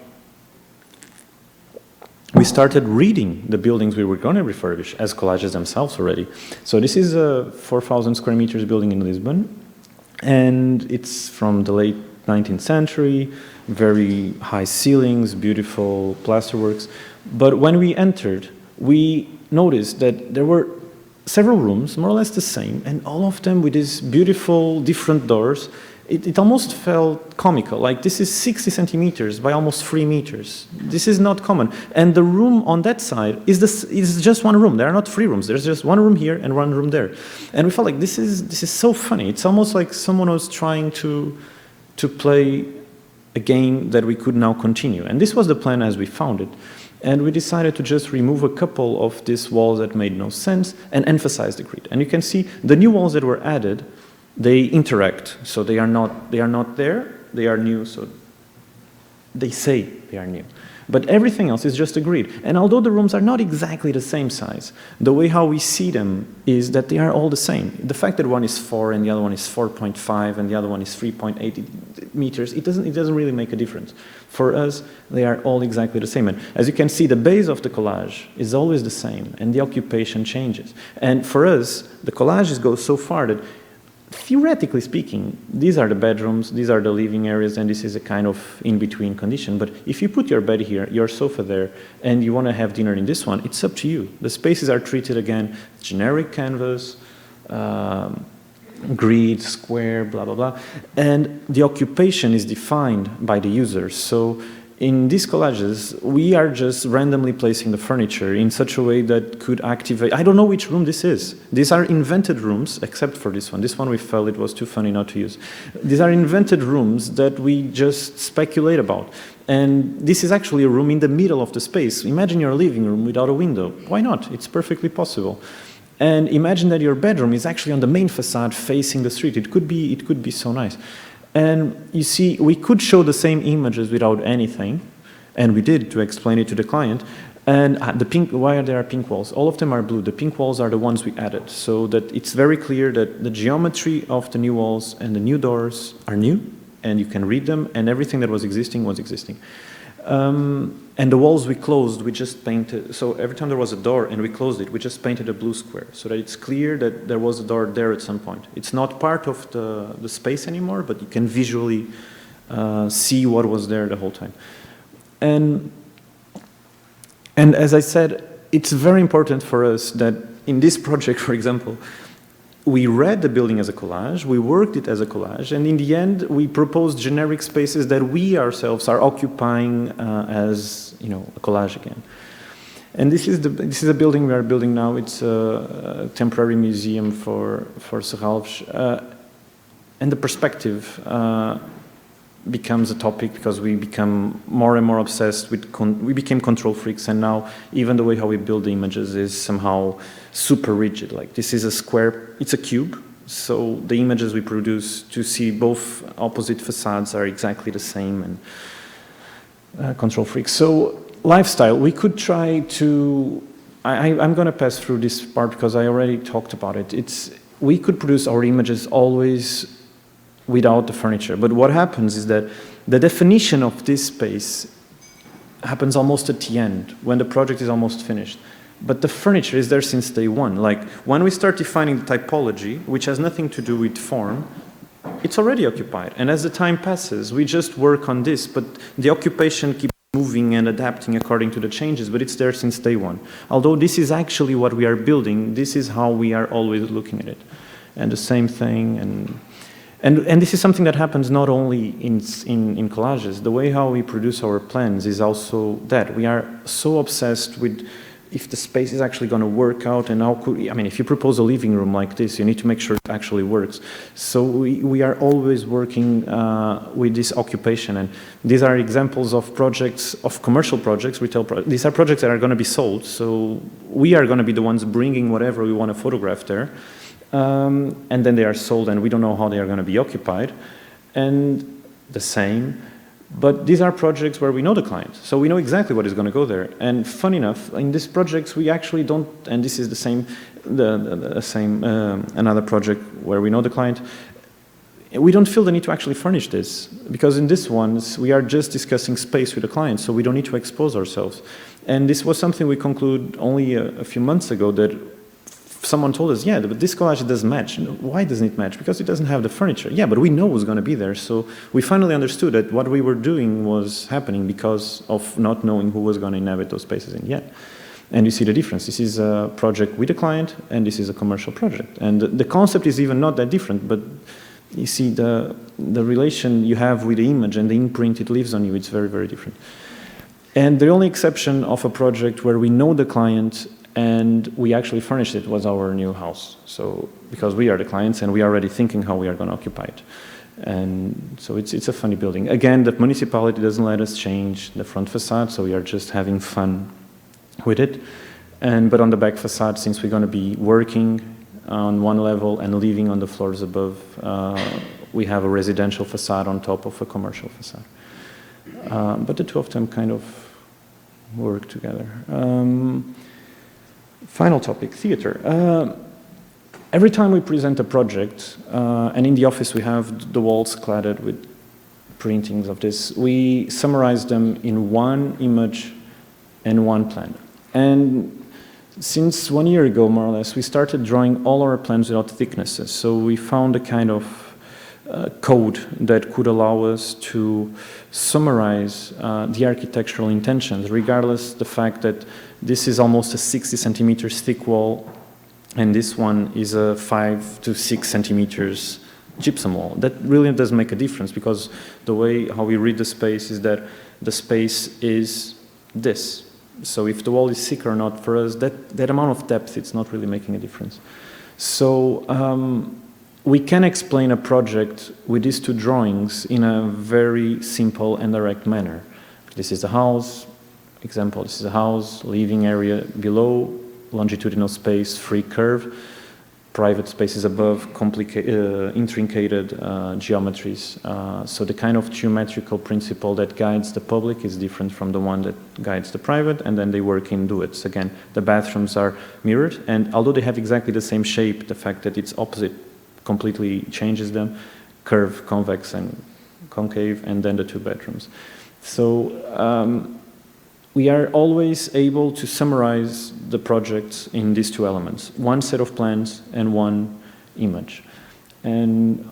S2: we started reading the buildings we were going to refurbish as collages themselves already. So this is a 4,000 square meters building in Lisbon, and it's from the late 19th century, very high ceilings, beautiful plasterworks. But when we entered, we noticed that there were several rooms, more or less the same, and all of them with these beautiful different doors. It almost felt comical, like this is 60 centimeters by almost 3 meters. This is not common. And the room on that side is just one room. There are not 3 rooms. There's just one room here and one room there. And we felt like this is so funny. It's almost like someone was trying to play a game that we could now continue. And this was the plan as we found it. And we decided to just remove a couple of these walls that made no sense and emphasize the grid. And you can see the new walls that were added, they interact. So they are not there, they are new, so they say they are new. But everything else is just a grid. And although the rooms are not exactly the same size, the way how we see them is that they are all the same. The fact that one is 4 and the other one is 4.5 and the other one is 3.8 meters, it doesn't really make a difference. For us, they are all exactly the same. And as you can see, the base of the collage is always the same, and the occupation changes. And for us, the collages go so far that theoretically speaking, these are the bedrooms, these are the living areas, and this is a kind of in-between condition. But if you put your bed here, your sofa there, and you want to have dinner in this one, it's up to you. The spaces are treated again, generic canvas, grid, square, blah, blah, blah. And the occupation is defined by the users. So in these collages, we are just randomly placing the furniture in such a way that could activate. I don't know which room this is. These are invented rooms, except for this one. This one we felt it was too funny not to use. These are invented rooms that we just speculate about. And this is actually a room in the middle of the space. Imagine your living room without a window. Why not? It's perfectly possible. And imagine that your bedroom is actually on the main facade facing the street. It could be so nice. And you see, we could show the same images without anything, and we did to explain it to the client. And the pink, why are there pink walls? All of them are blue. The pink walls are the ones we added, so that it's very clear that the geometry of the new walls and the new doors are new, and you can read them, and everything that was existing was existing. And the walls we closed, we just painted, so every time there was a door and we closed it, we just painted a blue square, so that it's clear that there was a door there at some point. It's not part of the space anymore, but you can visually see what was there the whole time. And as I said, it's very important for us that in this project, for example, we read the building as a collage, we worked it as a collage, and in the end, we proposed generic spaces that we ourselves are occupying as, you know, a collage again. And this is a building we are building now. It's a temporary museum for Serralves, and the perspective becomes a topic because we become more and more obsessed with, we became control freaks, and now even the way how we build the images is somehow super rigid. Like this is a square, it's a cube, so the images we produce to see both opposite facades are exactly the same, and control freaks. So lifestyle, we could try to, I'm going to pass through this part because I already talked about it. We could produce our images always without the furniture. But what happens is that the definition of this space happens almost at the end, when the project is almost finished. But the furniture is there since day one. Like, when we start defining the typology, which has nothing to do with form, it's already occupied. And as the time passes, we just work on this, but the occupation keeps moving and adapting according to the changes, but it's there since day one. Although this is actually what we are building, this is how we are always looking at it. And the same thing, and this is something that happens not only in collages. The way how we produce our plans is also that. We are so obsessed with if the space is actually going to work out, and how could, I mean, if you propose a living room like this, you need to make sure it actually works. So we are always working with this occupation, and these are examples of projects, of commercial projects, these are projects that are going to be sold, so we are going to be the ones bringing whatever we want to photograph there. And then they are sold, and we don't know how they are going to be occupied, and the same. But these are projects where we know the client, so we know exactly what is going to go there. And fun enough, in these projects we actually don't, and this is the same, another project where we know the client, we don't feel the need to actually furnish this, because in this ones we are just discussing space with the client, so we don't need to expose ourselves. And this was something we concluded only a few months ago, that someone told us, yeah, but this collage doesn't match. Why doesn't it match? Because it doesn't have the furniture. Yeah, but we know who's going to be there. So we finally understood that what we were doing was happening because of not knowing who was going to inhabit those spaces in the end. And you see the difference. This is a project with a client, and this is a commercial project. And the concept is even not that different, but you see the relation you have with the image and the imprint it leaves on you, it's very, very different. And the only exception of a project where we know the client and we actually furnished it was our new house. So, because we are the clients and we are already thinking how we are going to occupy it. And so it's a funny building. Again, the municipality doesn't let us change the front facade, so we are just having fun with it. But on the back facade, since we're going to be working on one level and living on the floors above, we have a residential facade on top of a commercial facade. But the two of them kind of work together. Final topic, theater. Every time we present a project, and in the office we have the walls cladded with printings of this, we summarize them in one image and one plan. And since 1 year ago, more or less, we started drawing all our plans without thicknesses. So we found a kind of code that could allow us to summarize the architectural intentions, regardless the fact that this is almost a 60 centimeters thick wall, and this one is a 5 to 6 centimeters gypsum wall. That really does make a difference, because the way how we read the space is that the space is this. So if the wall is thick or not, for us, that amount of depth, it's not really making a difference. So we can explain a project with these two drawings in a very simple and direct manner. This is a house, example, this is a house, living area below, longitudinal space, free curve, private spaces above, intricated geometries. So the kind of geometrical principle that guides the public is different from the one that guides the private, and then they work in duets. Again, the bathrooms are mirrored, and although they have exactly the same shape, the fact that it's opposite completely changes them, curve, convex, and concave, and then the two bedrooms. So we are always able to summarize the projects in these two elements, one set of plans and one image. And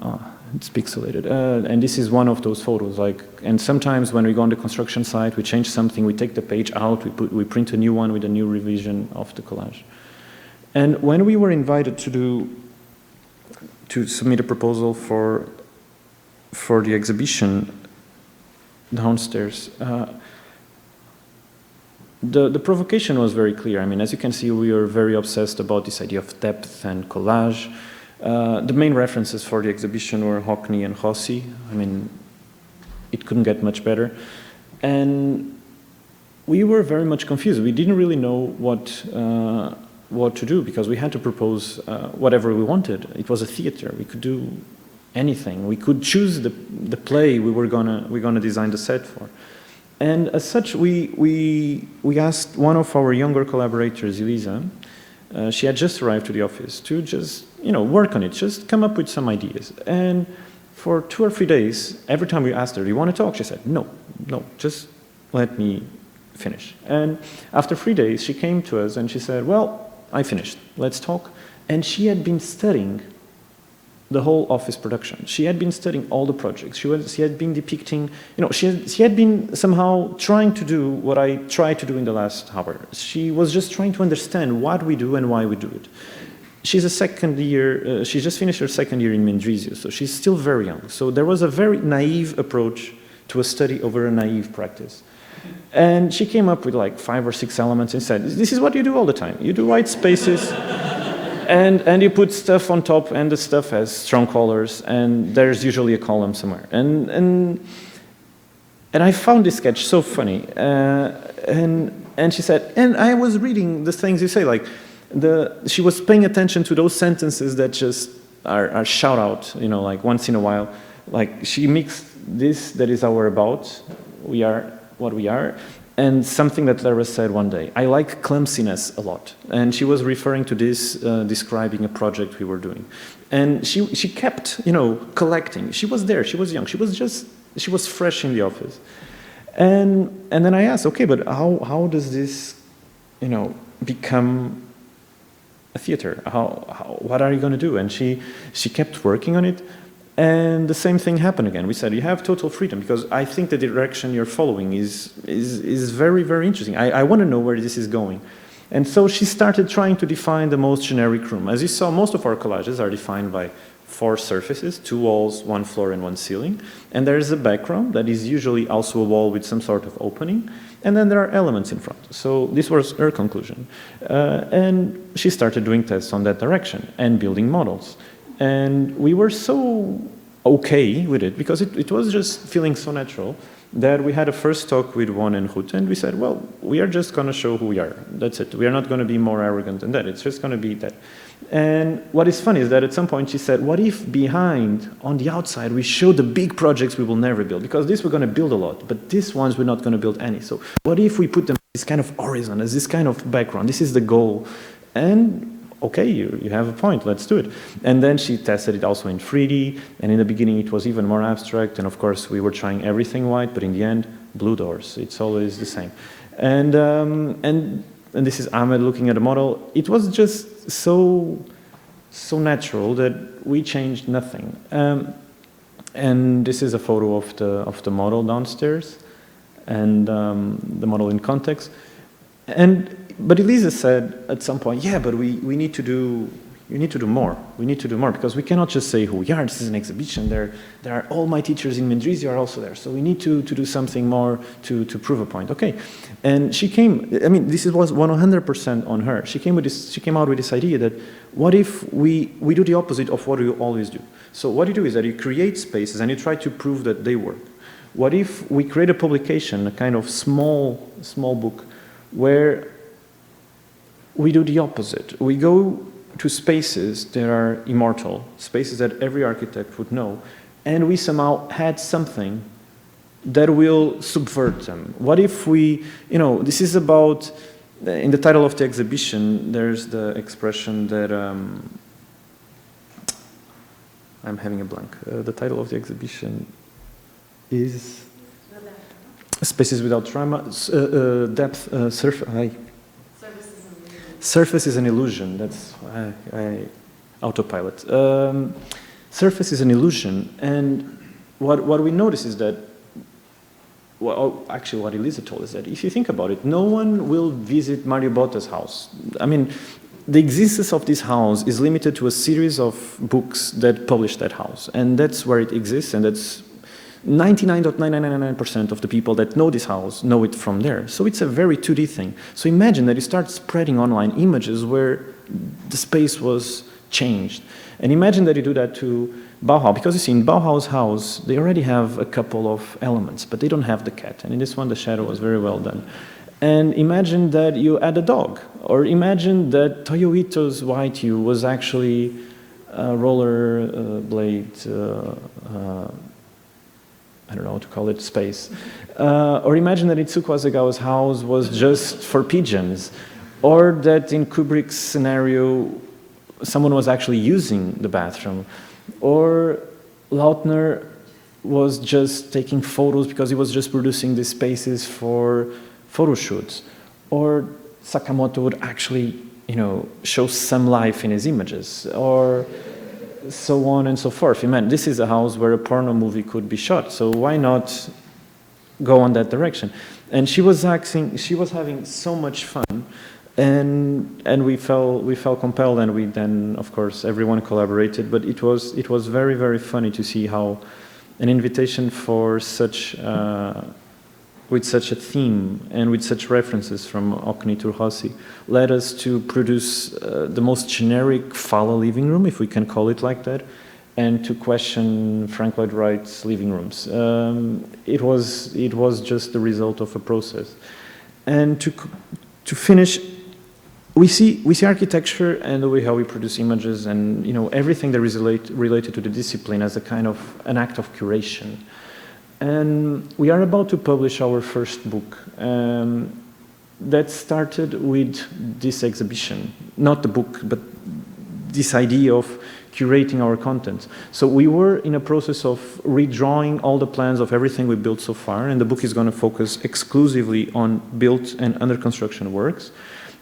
S2: it's pixelated. And this is one of those photos. And sometimes when we go on the construction site, we change something, we take the page out, we print a new one with a new revision of the collage. And when we were invited to submit a proposal for the exhibition downstairs, the provocation was very clear. I mean, as you can see, we are very obsessed about this idea of depth and collage. The main references for the exhibition were Hockney and Rossi. I mean, it couldn't get much better. And we were very much confused. We didn't really know what to do, because we had to propose whatever we wanted. It was a theater. We could do anything. We could choose the play we were gonna design the set for. And as such, we asked one of our younger collaborators, Luisa. She had just arrived to the office to just, work on it, just come up with some ideas. And for 2 or 3 days, every time we asked her, "Do you want to talk?" she said, no, just let me finish. And after 3 days, she came to us and she said, "Well, I finished, let's talk." And she had been studying the whole office production. She had been studying all the projects. She had been depicting, she had been somehow trying to do what I tried to do in the last hour. She was just trying to understand what we do and why we do it. She's a second year, she just finished her second year in Mendrisio, so she's still very young. So there was a very naive approach to a study over a naive practice. And she came up with like 5 or 6 elements and said, "This is what you do all the time. You do white spaces, and you put stuff on top, and the stuff has strong colors, and there's usually a column somewhere." And I found this sketch so funny. And she said, "And I was reading the things you say, like she was paying attention to those sentences that just are shout out, like once in a while. Like she mixed this, that is our about, we are what we are, and something that Lara said one day, I like clumsiness a lot." And she was referring to this, describing a project we were doing. And she kept, collecting. She was there, she was young, she was fresh in the office. And then I asked, "Okay, but how does this, become a theater? What are you going to do?" And she kept working on it. And the same thing happened again. We said, "You have total freedom," because I think the direction you're following is very, very interesting. I want to know where this is going. And so she started trying to define the most generic room. As you saw, most of our collages are defined by 4 surfaces, 2 walls, 1 floor, and 1 ceiling. And there is a background that is usually also a wall with some sort of opening. And then there are elements in front. So this was her conclusion. And she started doing tests on that direction and building models. And we were so okay with it, because it was just feeling so natural, that we had a first talk with Juan and Ruth, and we said, "Well, we are just going to show who we are. That's it. We are not going to be more arrogant than that. It's just going to be that." And what is funny is that at some point she said, "What if behind, on the outside, we show the big projects we will never build? Because this we're going to build a lot, but these ones we're not going to build any. So what if we put them this kind of horizon, as this kind of background? This is the goal." And okay, you have a point, let's do it. And then she tested it also in 3D, and in the beginning it was even more abstract, and of course we were trying everything white, but in the end, blue doors, it's always the same. And this is Ahmed looking at a model. It was just so natural that we changed nothing. And this is a photo of the model downstairs, and the model in context. But Elisa said at some point, "Yeah, but we need to do more. We need to do more, because we cannot just say who we are. This is an exhibition. There are all my teachers in Mendrisio are also there. So we need to do something more to prove a point." Okay. And she came, this was 100% on her. She came out with this idea that what if we do the opposite of what we always do? So what you do is that you create spaces and you try to prove that they work. What if we create a publication, a kind of small book, where we do the opposite. We go to spaces that are immortal, spaces that every architect would know, and we somehow add something that will subvert them. What if we, this is about, in the title of the exhibition, there's the expression that, I'm having a blank. The title of the exhibition is Spaces Without Trauma, Depth, Surface is an illusion. That's I autopilot. Surface is an illusion, and what we notice is that, well, actually what Elisa told us, that if you think about it, no one will visit Mario Botta's house. I mean, the existence of this house is limited to a series of books that publish that house, and that's where it exists, and that's 99.9999% of the people that know this house know it from there. So it's a very 2D thing. So imagine that you start spreading online images where the space was changed. And imagine that you do that to Bauhaus, because you see, in Bauhaus' house, they already have a couple of elements, but they don't have the cat. And in this one, the shadow was very well done. And imagine that you add a dog, or imagine that Toyo Ito's White Hue was actually a roller blade, I don't know how to call it, space. Or imagine that Itsuko Asagawa's house was just for pigeons. Or that in Kubrick's scenario, someone was actually using the bathroom. Or Lautner was just taking photos because he was just producing these spaces for photo shoots. Or Sakamoto would actually, show some life in his images. Or so on and so forth. This is a house where a porno movie could be shot, so why not go on that direction? And she was having so much fun, and we felt compelled, and we then, of course, everyone collaborated. But it was very, very funny to see how an invitation for such with such a theme and with such references from Ocni Turhasi led us to produce the most generic fala living room, if we can call it like that, and to question Frank Lloyd Wright's living rooms. It was just the result of a process. And to finish, we see architecture and the way how we produce images and everything that is related to the discipline as a kind of an act of curation. And we are about to publish our first book. That started with this exhibition, not the book, but this idea of curating our content. So we were in a process of redrawing all the plans of everything we built so far, and the book is going to focus exclusively on built and under construction works.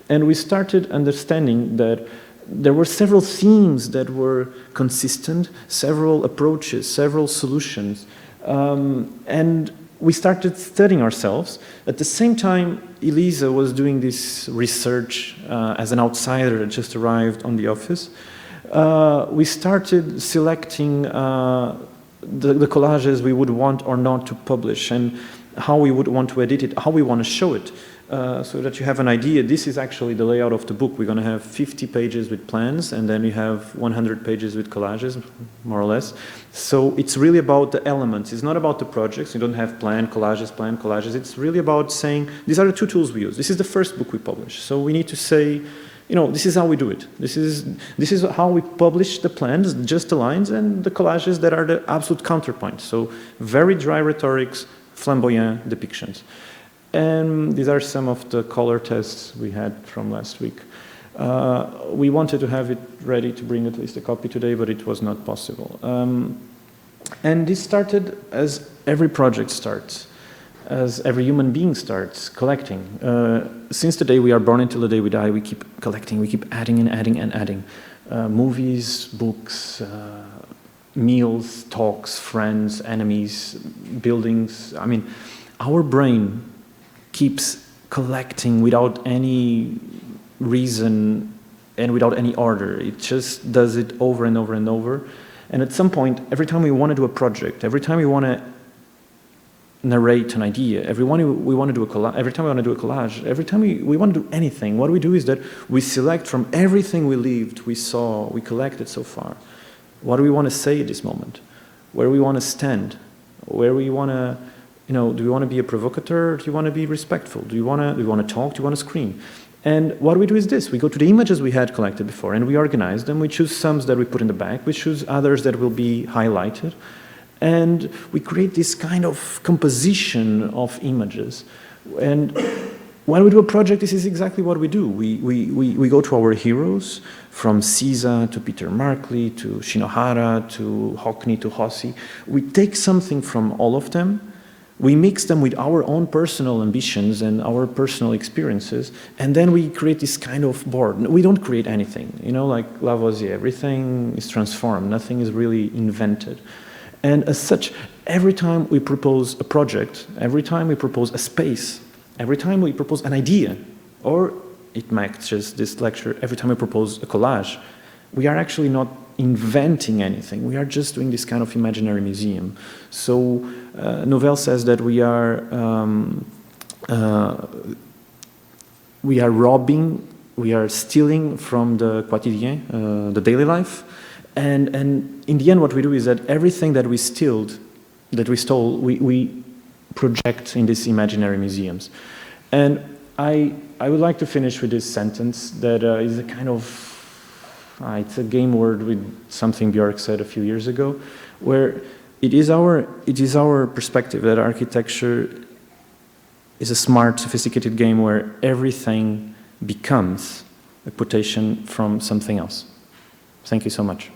S2: And we started understanding that there were several themes that were consistent, several approaches, several solutions. And we started studying ourselves. At the same time, Elisa was doing this research as an outsider that just arrived on the office. We started selecting the collages we would want or not to publish, and how we would want to edit it, how we want to show it. So that you have an idea, this is actually the layout of the book. We're going to have 50 pages with plans, and then you have 100 pages with collages, more or less. So it's really about the elements. It's not about the projects. You don't have plan, collages. It's really about saying, these are the two tools we use. This is the first book we publish. So we need to say, this is how we do it. This is how we publish the plans, just the lines, and the collages that are the absolute counterpoint. So very dry rhetorics, flamboyant depictions. And these are some of the color tests we had from last week. We wanted to have it ready to bring at least a copy today, but it was not possible. And this started as every project starts, as every human being starts, collecting. Since the day we are born until the day we die, we keep collecting, we keep adding and adding and adding. Movies, books, meals, talks, friends, enemies, buildings. Our brain keeps collecting without any reason and without any order. It just does it over and over and over. And at some point, every time we want to do a project, every time we want to narrate an idea, every time we want to do a collage, every time we want to do anything, what we do is that we select from everything we lived, we saw, we collected so far. What do we want to say at this moment? Where we want to stand? Where we want to... do you want to be a provocateur, or do you want to be respectful? Do you want to talk? Do you want to scream? And what we do is this: we go to the images we had collected before and we organize them. We choose some that we put in the back, we choose others that will be highlighted, and we create this kind of composition of images. And when we do a project, this is exactly what we do. We go to our heroes, from Caesar to Peter Markley to Shinohara to Hockney to Hossi. We take something from all of them, we mix them with our own personal ambitions and our personal experiences, and then we create this kind of board. We don't create anything, you know, like Lavoisier, everything is transformed, nothing is really invented. And as such, every time we propose a project, every time we propose a space, every time we propose an idea, or it matches this lecture, every time we propose a collage, we are actually not inventing anything. We are just doing this kind of imaginary museum. So Novell says that we are robbing, we are stealing from the quotidien, the daily life, and in the end what we do is that everything that we stole, we project in these imaginary museums. And I would like to finish with this sentence that is a kind of, it's a game word with something Björk said a few years ago, where it is our perspective that architecture is a smart, sophisticated game where everything becomes a quotation from something else. Thank you so much.